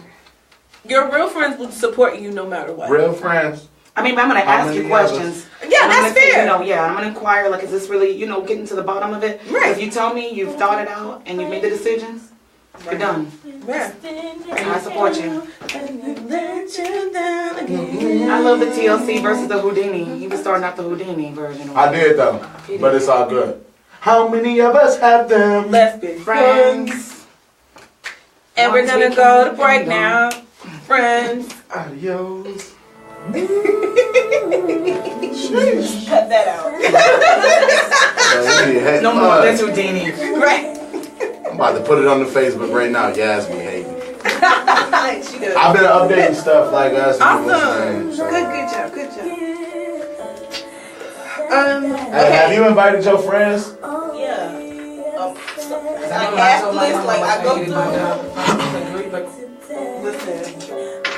your real friends will support you no matter what. Real friends. I mean, but I'm gonna How ask you many others? questions. Yeah, And I'm that's gonna say, fair. You know, yeah, I'm gonna inquire. Like, is this really, getting to the bottom of it? Right. If you tell me you've thought it out and you've made the decisions, you're done. Yeah. And I support you. I I love the TLC versus the Houdini. He was starting out the Houdini version. I did though, but it's all good. How many of us have them? Let's be friends. And we're gonna go to break now. Friends. Adios. Cut that out. No more. That's Houdini. Right. I'm about to put it on the Facebook right now. Yasmin hate me. She does. I've been updating stuff like us. Awesome. So. Good job. Good job. Hey, have you invited your friends? Yeah. I Like told ask my list, mom like I I go hated my through. job. Listen.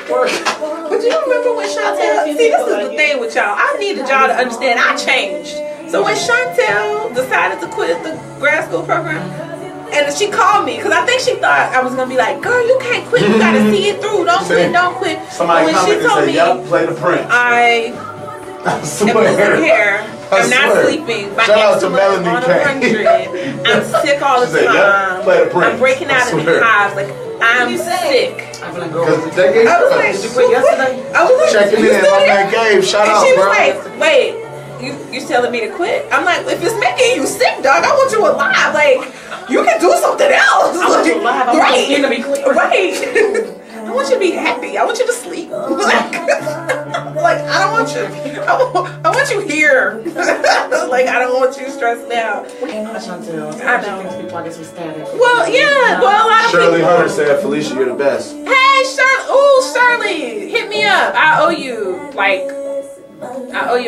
But you remember when Chantel? See, this is the thing with y'all. I needed y'all to understand I changed. So when Chantel decided to quit the grad school program, and she called me because I think she thought I was gonna be like, "Girl, you can't quit. You gotta see it through. Don't quit. Don't quit." Somebody But when commented she told and me, said, "Yep, play the Prince." I I am losing hair. I'm not swear. sleeping. My Shout out to eczema is Melanie on Kane. 100. I'm sick all the She said, "Yep, time. play the Prince." I'm breaking out I in swear. hives. Like I'm sick. I'm gonna go. Because they gave I was like, Did you quit yesterday? I was like, checking "You in. still My here?" man Gabe, shout And out, she was bro. like, "Wait, you telling me to quit?" I'm like, "If it's making you sick, dog, I want you alive. Like, you can do something else. I want you alive. I want your skin to be clear. Right. I want you to be happy. I want you to sleep. Like I don't want you. I want you here. Like I don't want you stressed out. Chantel. I know. She thinks people, I guess, are static. Well, yeah. Well, a lot of Shirley people. Hunter said, "Felicia, you're the best." Hey, Shirley. Ooh, Shirley, hit me up. I owe you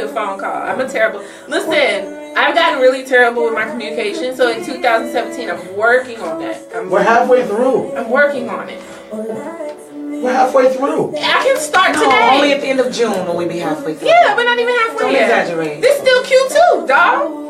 a phone call. I'm a terrible. Listen, I've gotten really terrible with my communication. So in 2017, I'm working on that. We're halfway through. I'm working on it. We're halfway through. I can start No, today. only at the end of June will we be halfway through. Yeah, but not even halfway Don't yet. exaggerate. This still Q2, dog.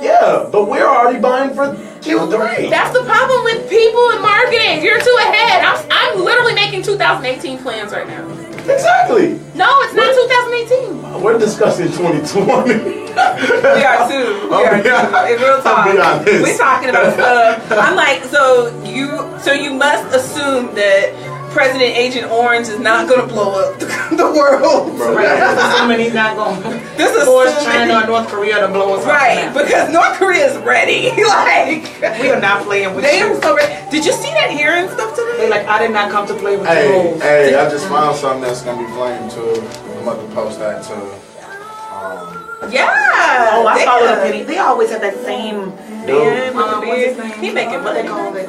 Yeah, but we're already buying for Q3. That's the problem with people in marketing. You're too ahead. I'm literally making 2018 plans right now. Exactly. No, it's not 2018. We're discussing 2020. We are too. We are too. In real talk, I'll be honest. we're talking about stuff. I'm like, so you must assume that President Agent Orange is not gonna blow up the world. Bro, Right. That's assuming he's not going This is force assuming- China or North Korea to blow us up. Right, now. because North Korea is ready. Like We are not playing with they you. are so ready. Did you see that hearing stuff today? They like, I did not come to play with Hey, rules. hey, I just found something that's gonna be flamed too. I'm about to post that too. Yeah. Oh, I they follow the are. penny. They always have that same Man, with the what's beard. his name? He making What they money. call it?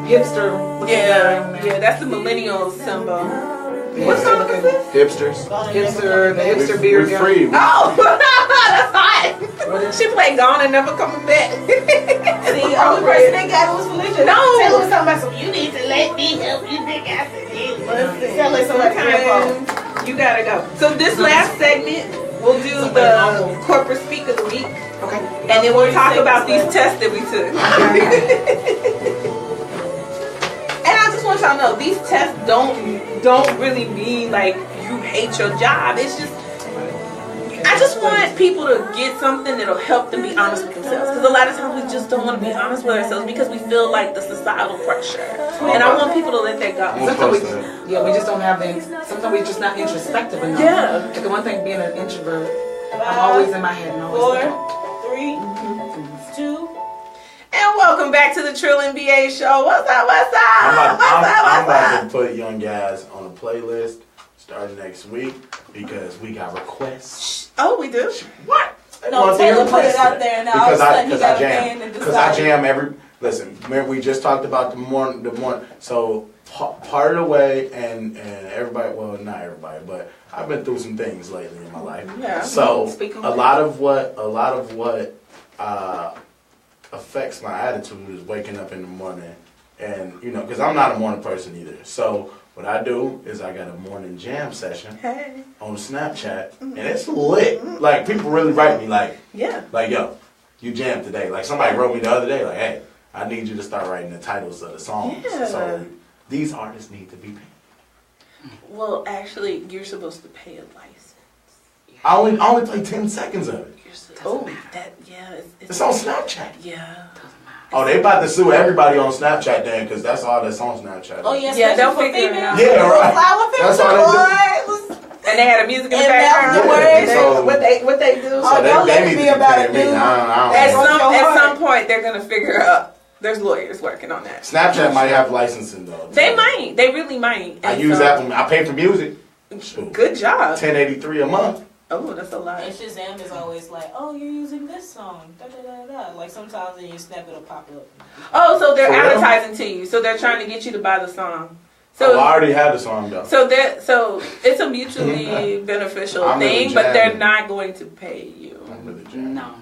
Hipster. looking guy. Yeah, that's the millennial symbol. Yeah, What song is this? Hipsters. Hipster, the hipster We beard guy. free. Oh, that's hot. She played Gone and Never Coming Back. See, the only person that got it was Felicia. No. Taylor was talking about some, you need to let me help you, nigga. I said, yeah, tell her somebody Sometimes you gotta go. So this last segment, we'll do the corporate speak of the week. Okay. And then we'll talk about these tests that we took. And I just want y'all to know, these tests don't really mean like you hate your job. It's just, I just want people to get something that'll help them be honest with themselves. Because a lot of times we just don't want to be honest with ourselves because we feel like the societal pressure. And I want people to let that go. Sometimes we just don't have the. Sometimes we're just not introspective enough. Yeah. Like the one thing being an introvert, I'm always in my head and always 4, 3, 2. And welcome back to the Trill NBA show. What's up? What's up? I'm What's about up? to put Young Guys on a playlist starting next week because we got requests. Oh, we do? What? They No, want their Taylor put it requests. out there, and now all of a sudden he Because I got a band jam. and Because I decided. jam every. Listen, remember we just talked about the morning. So part of the way, and everybody, well, not everybody, but I've been through some things lately in my life. Yeah. So Speak on a that. lot of what affects my attitude is waking up in the morning, and you know, because I'm not a morning person either. So what I do is I got a morning jam session Hey. on Snapchat, and it's lit. Like people really write me like, Yeah. yo, you jammed today. Like somebody wrote me the other day, like, hey, I need you to start writing the titles of the songs. Yeah. So these artists need to be paid. Well, actually, you're supposed to pay a license. I only play 10 seconds of it. Oh, that It's on Snapchat. Yeah. Oh, they about to sue everybody on Snapchat then, because that's all that's on Snapchat. Oh yeah, Yeah, they'll especially for figure it out. females. Yeah, right. Flower That's filter, all boy. And they had a music in the And background. afterwards, so- What they do? So Oh, they, don't they let it need be to be about paying a me. dude. I At don't know. some point, they're gonna figure out. There's lawyers working on that. Snapchat might have licensing though. They might. They really might. I And use so- Apple. I pay for music. Shoot. Good job. 1083 a month. Oh, that's a lot. And Shazam is always like, oh, you're using this song. Da, da, da, da. Like sometimes in your snap it'll pop up. Oh, so they're For real? advertising to you. So they're trying to get you to buy the song. So So I already had the song though. so it's a mutually beneficial I'm really thing, but they're jamming. not going to pay you. I'm really jamming. No.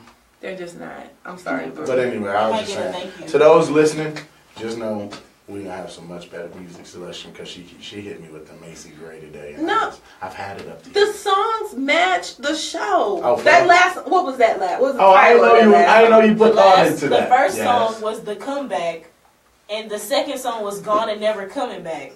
They're just not. I'm sorry, But but anyway, I was might just get a saying. thank you. To those listening, just know we gonna have some much better music selection because she hit me with the Macy Gray today. And No. I've had it up to the songs match the show. Oh, that fine. last, what was that last? What was the Oh, I title didn't know of you. that I didn't know you The, put thought into the that. first Yes. song was The Comeback, and the second song was Gone and Never Coming Back.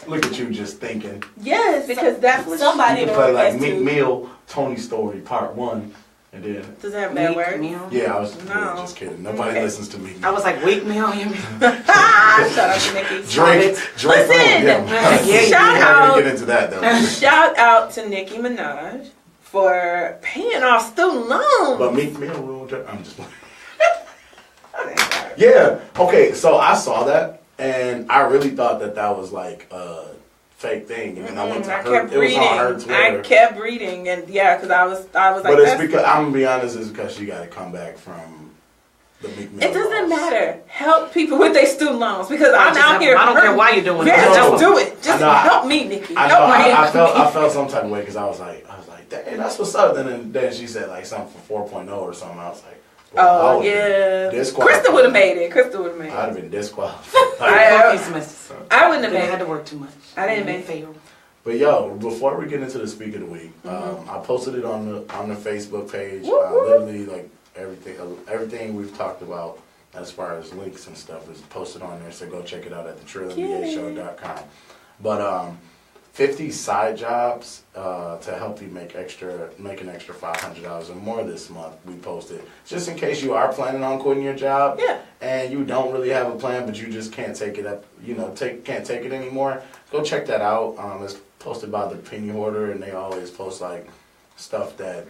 Look at you just thinking. Yes, because that's what Somebody You can play like has Meek to. Mill, Tony Story, Part 1, and then. Does that have bad Weak words? meal. Yeah, I was No. just kidding. Nobody Okay. listens to me. I was like, weak meal, you mean? Shout out to Nicki. Drake. Listen, Yeah, shout we're not out. gonna get into that though. Shout out to Nicki Minaj for paying off student loans. But Meek Mill, we won't. I'm just. Yeah. Okay. So I saw that, and I really thought that was like a fake thing. And then I went to I her. kept It was on her reading. I Twitter. kept reading, and yeah, because I was like, But it's that's, because I'm gonna be honest. It's because she got to come back from the Meek Mill. it doesn't loss. matter. Help people with their student loans because I'm Just out have- here. I don't care hurting. why you're doing it. Yeah, I know. just do it. Just I know. help me, Nikki. I know. Help me. I felt some type of way because I was like, dang, that's what's up. Then she said like something for 4.0 or something. I was like, well, I Oh would've yeah. been disqualified. Krista would have made it. Krista would have made I'd it. have been disqualified. I- Fuck you, semesters. I wouldn't have They made had it. to work too much. I didn't make it. fail. But yo, before we get into the speak of the week, Mm-hmm. I posted it on the Facebook page. Woo, woo. Literally, like everything we've talked about as far as links and stuff is posted on there. So go check it out at thetrillingbashow.com. But 50 side jobs to help you make an extra $500 or more this month. We posted just in case you are planning on quitting your job. Yeah. And you don't really have a plan, but you just can't take it up. Can't take it anymore. Go check that out. It's posted by the Penny Hoarder, and they always post like stuff that,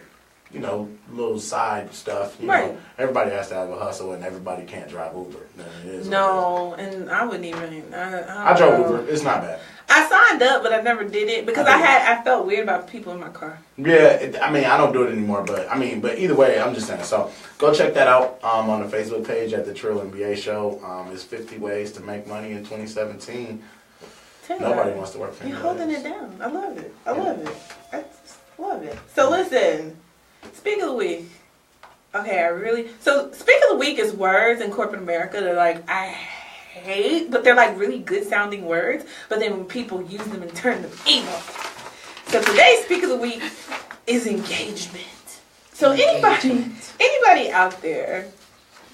little side stuff. You Right. know, everybody has to have a hustle, and everybody can't drive Uber. It is what it is. No, and I wouldn't even. I drove Uber. It's not bad. I signed up, but I never did it because I felt weird about people in my car. Yeah, I don't do it anymore, but either way, I'm just saying. So go check that out on the Facebook page at the Trill NBA Show. It's 50 ways to make money in 2017. Nobody wants to work for You're anybody holding else. it down. I love it. I love it. I just love it. So listen, speak of the week. Okay, so speak of the week is words in corporate America that like I hate, but they're like really good sounding words. But then when people use them and turn them evil. So today's speak of the week is engagement. So anybody out there,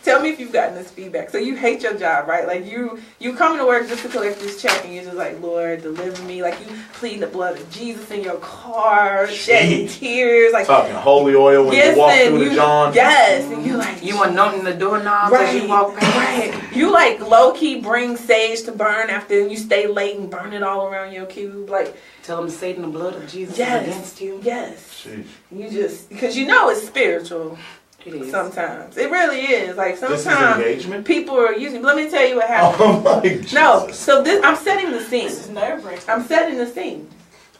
tell me if you've gotten this feedback. So you hate your job, right? Like you come to work just to collect this check, and you're just like, Lord, deliver me. Like you pleading the blood of Jesus in your car, shedding tears, like Talking holy oil when you walk through the John. Yes, and you like You want noting the doorknobs as you walk past. Right. You like low key bring sage to burn after you stay late and burn it all around your cube. Like Tell them Satan, the blood of Jesus yes, is against you. yes. Sheesh. You just because it's spiritual. It is. Sometimes it really is. Like This is sometimes engagement? people are using. Let me tell you what happened. Oh my Jesus. No, so I'm setting the scene. This is nerve-wracking. I'm setting the scene.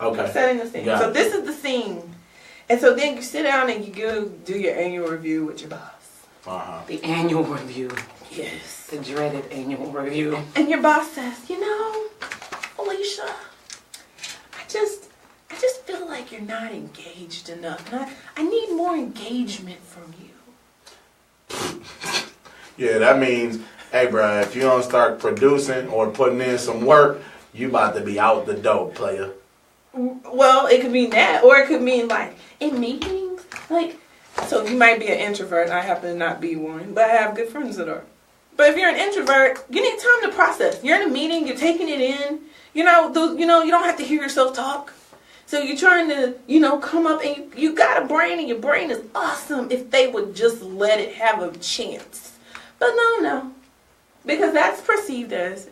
I'm Okay. setting the scene. Got So it. this is the scene, and so then you sit down and you go do your annual review with your boss. The annual review. Yes. The dreaded annual review. And your boss says, Alicia, I just feel like you're not engaged enough. And I need more engagement from you. Yeah, that means, hey, bro, if you don't start producing or putting in some work, you about to be out the door, player. Well, it could mean that, or it could mean like in meetings, like, so you might be an introvert, and I happen to not be one, but I have good friends that are. But if you're an introvert, you need time to process. You're in a meeting, you're taking it in, you don't have to hear yourself talk. So you're trying to, come up, and you got a brain, and your brain is awesome if they would just let it have a chance. But no, because that's perceived as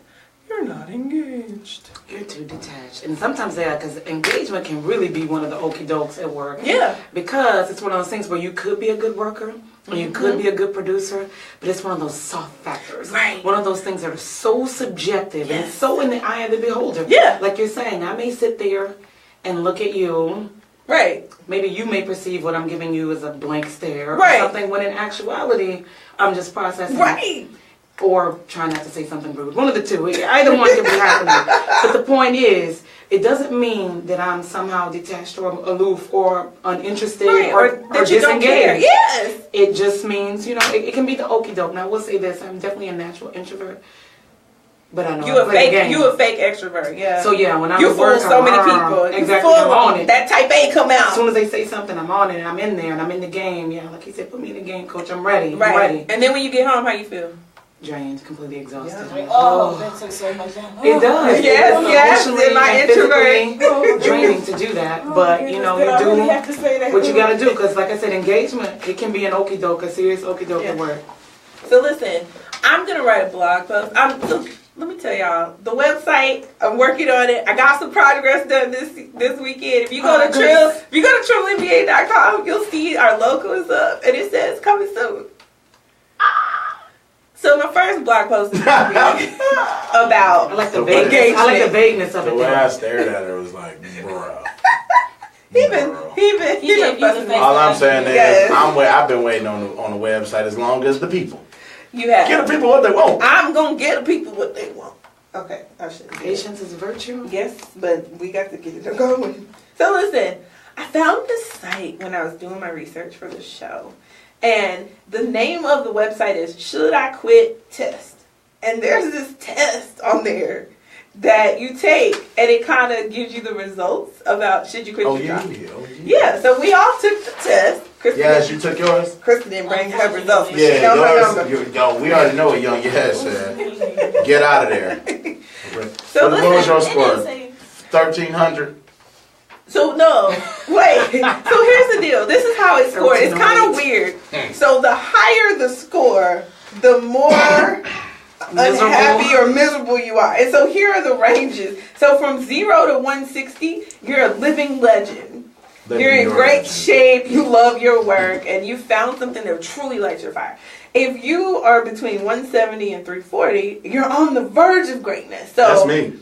you're not engaged. You're too detached. And sometimes because engagement can really be one of the okie dokes at work. Yeah. Because it's one of those things where you could be a good worker, or you could be a good producer, but it's one of those soft factors. Right. One of those things that are so subjective and it's so in the eye of the beholder. Yeah. Like you're saying, I may sit there and look at you. Right. Maybe you may perceive what I'm giving you as a blank stare Right. or something, when in actuality, I'm just processing. Right. Or trying not to say something rude. One of the two. Either one can be happening. But the point is, it doesn't mean that I'm somehow detached or aloof or uninterested or that you don't care. disengaged. Yes. It just means, it can be the okie doke. Now, I will say this. I'm definitely a natural introvert. But I know You I play the game. a fake extrovert, yeah. So yeah, when I'm you at fool work, so I'm many on. people. Exactly, You I'm fool on them. it. That type A come As out. soon as they say something, I'm on it, and I'm in there, and I'm in the game. Yeah, like he said, put me in the game, coach. I'm ready. Right. I'm ready. And then when you get home, how you feel? Drained, completely exhausted. That took so much time. It does. Yes, Emotionally in my and physically draining to do that. But you do have to say that. what you got to do, because like I said, engagement, it can be an okie doke, a serious okie doke at work. So listen, I'm gonna write a blog post. Let me tell y'all, the website, I'm working on it. I got some progress done this weekend. If you go to TrillNBA.com, you'll see our logo is up and it says coming soon. So my first blog post is gonna be about I like the engagement. I like the vagueness of it. The way I stared at her was like, bro. He been busting me. All I'm saying is, Yes. I've been waiting on the website as long as the people. You have. Get the people what they want. I'm gonna get the people what they want. Okay, I should. Patience is a virtue. Yes, but we got to get it going. So listen, I found this site when I was doing my research for the show. And the name of the website is Should I Quit Test. And there's this test on there that you take, and it kind of gives you the results about should you quit your job. Yeah, so we all took the test. Yes, you took yours? Kristen didn't bring her results. But Yeah, she know her number. yours. We already know what Young Yes said. Get out of there. So what was your listen, score? 1,300? So no, wait. So here's the deal. This is how it's scored. It's kind of weird. So the higher the score, the more unhappy or miserable you are. And so here are the ranges. So from 0 to 160, you're a living legend. You're in great shape. You love your work, and you found something that truly lights your fire. If you are between 170 and 340, you're on the verge of greatness. So That's me.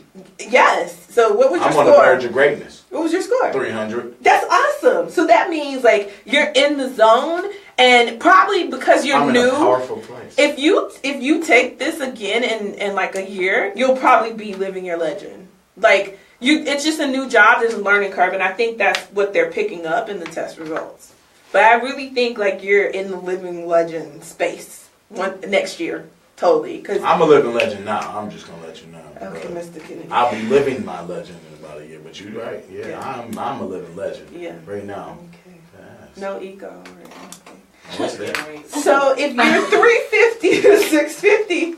Yes. So what was your score? I'm on the verge of greatness. What was your score? 300. That's awesome. So that means like you're in the zone, and probably because you're I'm new. in a powerful place. If you take this again in like a year, you'll probably be living your legend. Like it's just a new job. There's a learning curve, and I think that's what they're picking up in the test results. But I really think like you're in the living legend space next year, totally. Cause I'm a living legend now. I'm just gonna let you know. okay, Mr. Kennedy. I'll be living my legend in about a year. But you're right. Yeah. I'm a living legend. Yeah. Right now. Okay. Yes. No ego or anything. What's that? So if you're 350 to 650,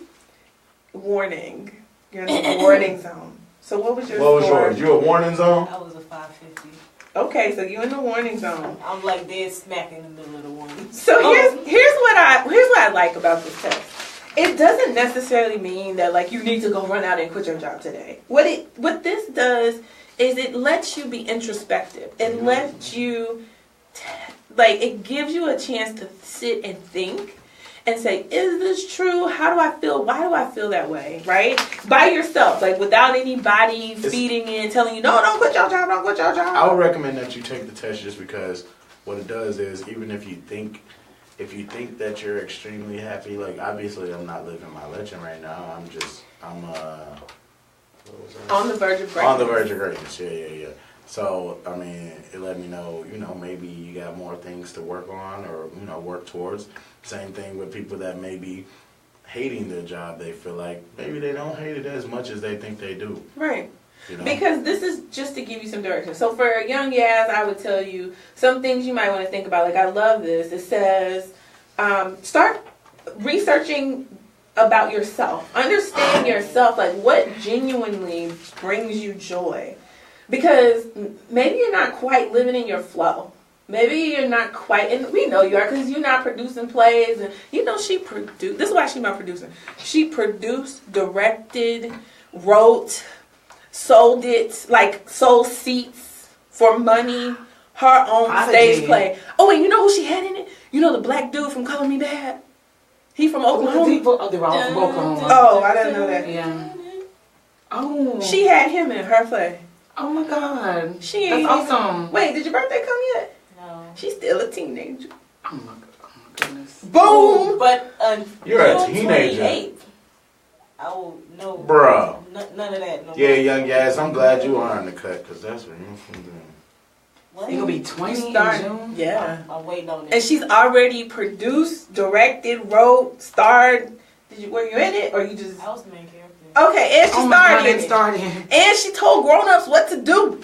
warning. You're in the warning zone. So what was your What was score? yours? You a warning zone? I was a 550. Okay, so you in the warning zone. I'm like dead smack in the middle of the warning. So here's what I like about this test. It doesn't necessarily mean that like you need to go run out and quit your job today. What this does is it lets you be introspective. It lets you it gives you a chance to sit and think and say, is this true? How do I feel? Why do I feel that way? Right? By yourself, like without anybody feeding in, telling you, no, don't quit your job, don't quit your job. I would recommend that you take the test just because what it does is even if you think if you think that you're extremely happy, like obviously I'm not living my legend right now. I'm what was that? On the verge of greatness. On the verge of greatness. Yeah. So I mean, it let me know, maybe you got more things to work on or work towards. Same thing with people that may be hating their job. They feel like maybe they don't hate it as much as they think they do. Right. Because this is just to give you some direction. So for young Yaz, I would tell you some things you might want to think about. Like, I love this. It says, start researching about yourself. Understand yourself. Like, what genuinely brings you joy? Because maybe you're not quite living in your flow. Maybe you're not quite, and we know you are because you're not producing plays. And she produced, this is why she's my producer. She produced, directed, wrote, sold it, like sold seats for money, her own stage play. Oh, and you know who she had in it? The black dude from Color Me Bad? He from Oklahoma. They're all from Oklahoma. Oh, I didn't know that. Yeah. Oh. She had him in her play. Oh my God. That's awesome. Wait, did your birthday come yet? No. She's still a teenager. Oh my goodness. Boom! But You're a teenager. 28th, I will know. Bruh. None of that. No Yeah, more. young guys, I'm glad you are in the cut because that's what you're from doing. What? You're going to be 20 in Started- June? Yeah. I'm waiting on And it. she's already produced, directed, wrote, starred. Were you in it or you just? I was the main character. Okay, and she Oh my God, started. it started. And she told grown-ups what to do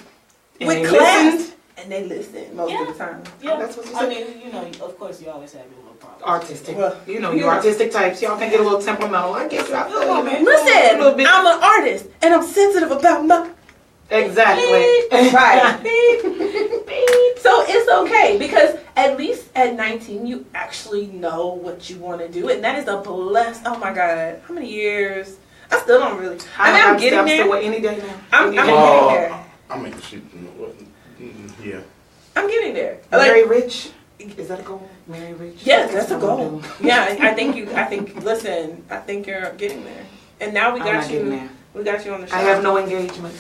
And with they class. listened? And they listened most of the time. Yeah, that's what you I said. mean, of course, you always have your little problems. Artistic. Well, you artistic types. Y'all can get a little temperamental. I get you. I feel you, man. Listen, A little bit. I'm an artist and I'm sensitive about my Exactly. right. So it's okay because at least at 19 you actually know what you want to do, and that is a blessed. Oh my God, how many years? I still don't really. I'm getting there. Still any day now. I'm getting Oh, there. I mean, yeah. I'm getting there. Marry rich. Is that a goal? Marry rich. Yes, that's a what I'm goal. doing. Yeah, I think. Listen, I think you're getting there, and now we I'm got not getting you. there. We got you on the show. I have no engagements.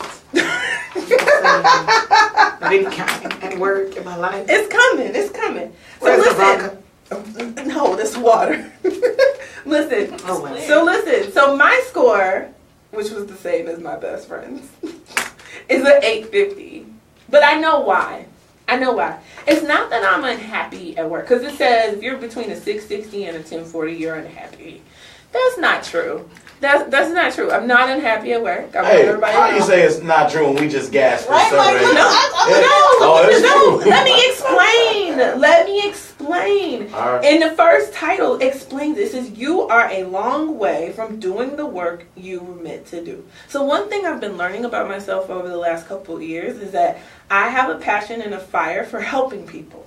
I didn't count at work in my life. It's coming. It's coming. So Where's the listen. vodka? No, this water. Listen. Oh, well. So listen. So my score, which was the same as my best friend's, is an 850. But I know why. It's not that I'm unhappy at work, because it says if you're between a 660 and a 1040, you're unhappy. That's not true. That's not true. I'm not unhappy at work. I want Hey, everybody how to you know. say it's not true and we just gasped for Right, some like, reason? no, Oh, it's true. Let me explain. All right. And the first title explains this is you are a long way from doing the work you were meant to do. So one thing I've been learning about myself over the last couple of years is that I have a passion and a fire for helping people.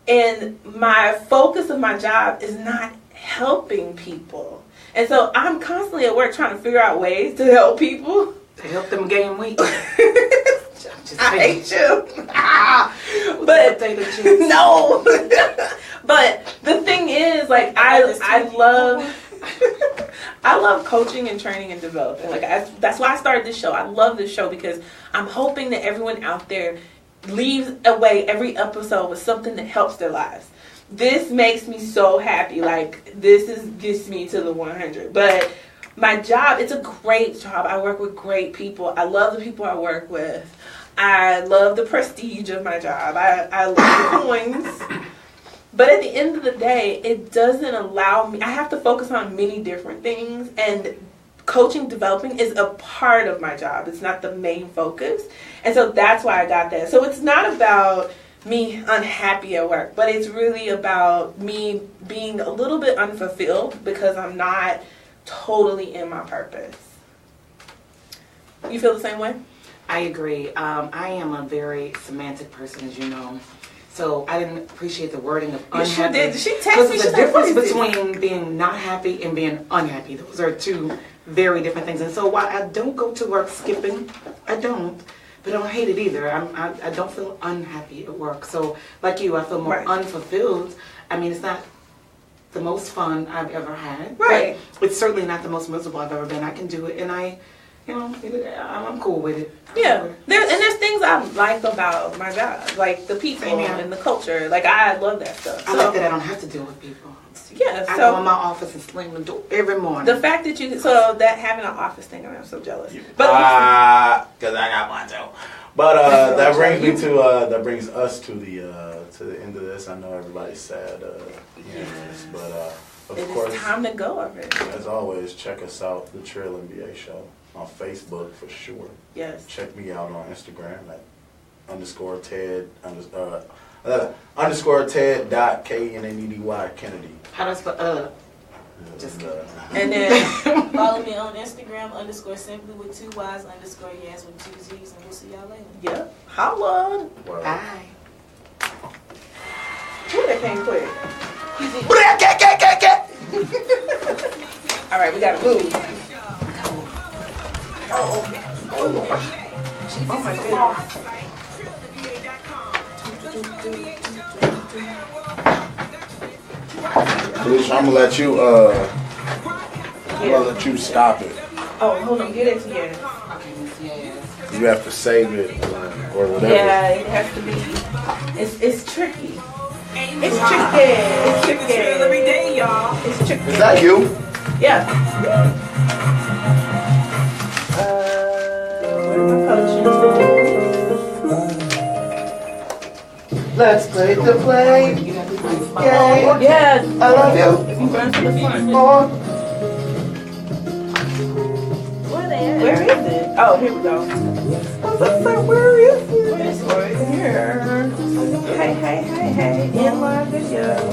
And my focus of my job is not helping people. And so I'm constantly at work trying to figure out ways to help people. To help them gain weight. I hate you. With But potato chips. no. But the thing is, like, I love coaching and training and developing. Like, that's why I started this show. I love this show because I'm hoping that everyone out there leaves away every episode with something that helps their lives. This makes me so happy. Like, gets me to the 100. But my job, it's a great job. I work with great people. I love the people I work with. I love the prestige of my job. I love the coins. But at the end of the day, it doesn't allow me. I have to focus on many different things. And coaching, developing is a part of my job. It's not the main focus. And so that's why I got that. So it's not about me unhappy at work, but it's really about me being a little bit unfulfilled because I'm not totally in my purpose. You feel the same way? I agree. I am a very semantic person, as you know. So I didn't appreciate the wording of unhappy. You sure did. She texted Because me. there's She's a like, what difference is this? between being not happy and being unhappy. Those are two very different things. And so while I don't go to work skipping, I don't. But I don't hate it either. I don't feel unhappy at work. So like you, I feel more Right. unfulfilled. I mean, it's not the most fun I've ever had. Right. But it's certainly not the most miserable I've ever been. I can do it, and I You know, I'm cool with it. Yeah, there's things I like about my job, like the people and the culture. Like I love that stuff. I like that I don't have to deal with people. Yeah, I go in my office and slam the door every morning. The fact that that having an office thing, I'm so jealous. But because I got mine too. But that brings us to the end of this. I know everybody's sad, but of course, it's time to go already. As always, check us out, the Trill NBA Show on Facebook for sure. Yes. Check me out on Instagram at _Ted _Ted.Kennedy Kennedy. How does the Just and then follow me on Instagram _simply with 2 Y's _yes with 2 Z's, and we'll see y'all later. Yep. Holla. Bye. Ooh, that came quick. All right, we gotta move. Oh my goodness. Alicia, I'm gonna let you stop it. Oh, hold on, get it together. You have to save it or whatever. Yeah, it has to be. It's tricky. It's tricky. It's tricky. Every day, y'all. It's tricky. Is that you? Yeah. let's play the play. Yeah, Yeah. I love you. Run to the front. Oh. Where they at? Where is it? Oh, here we go. Where is it? It's right here. Hey, in my video.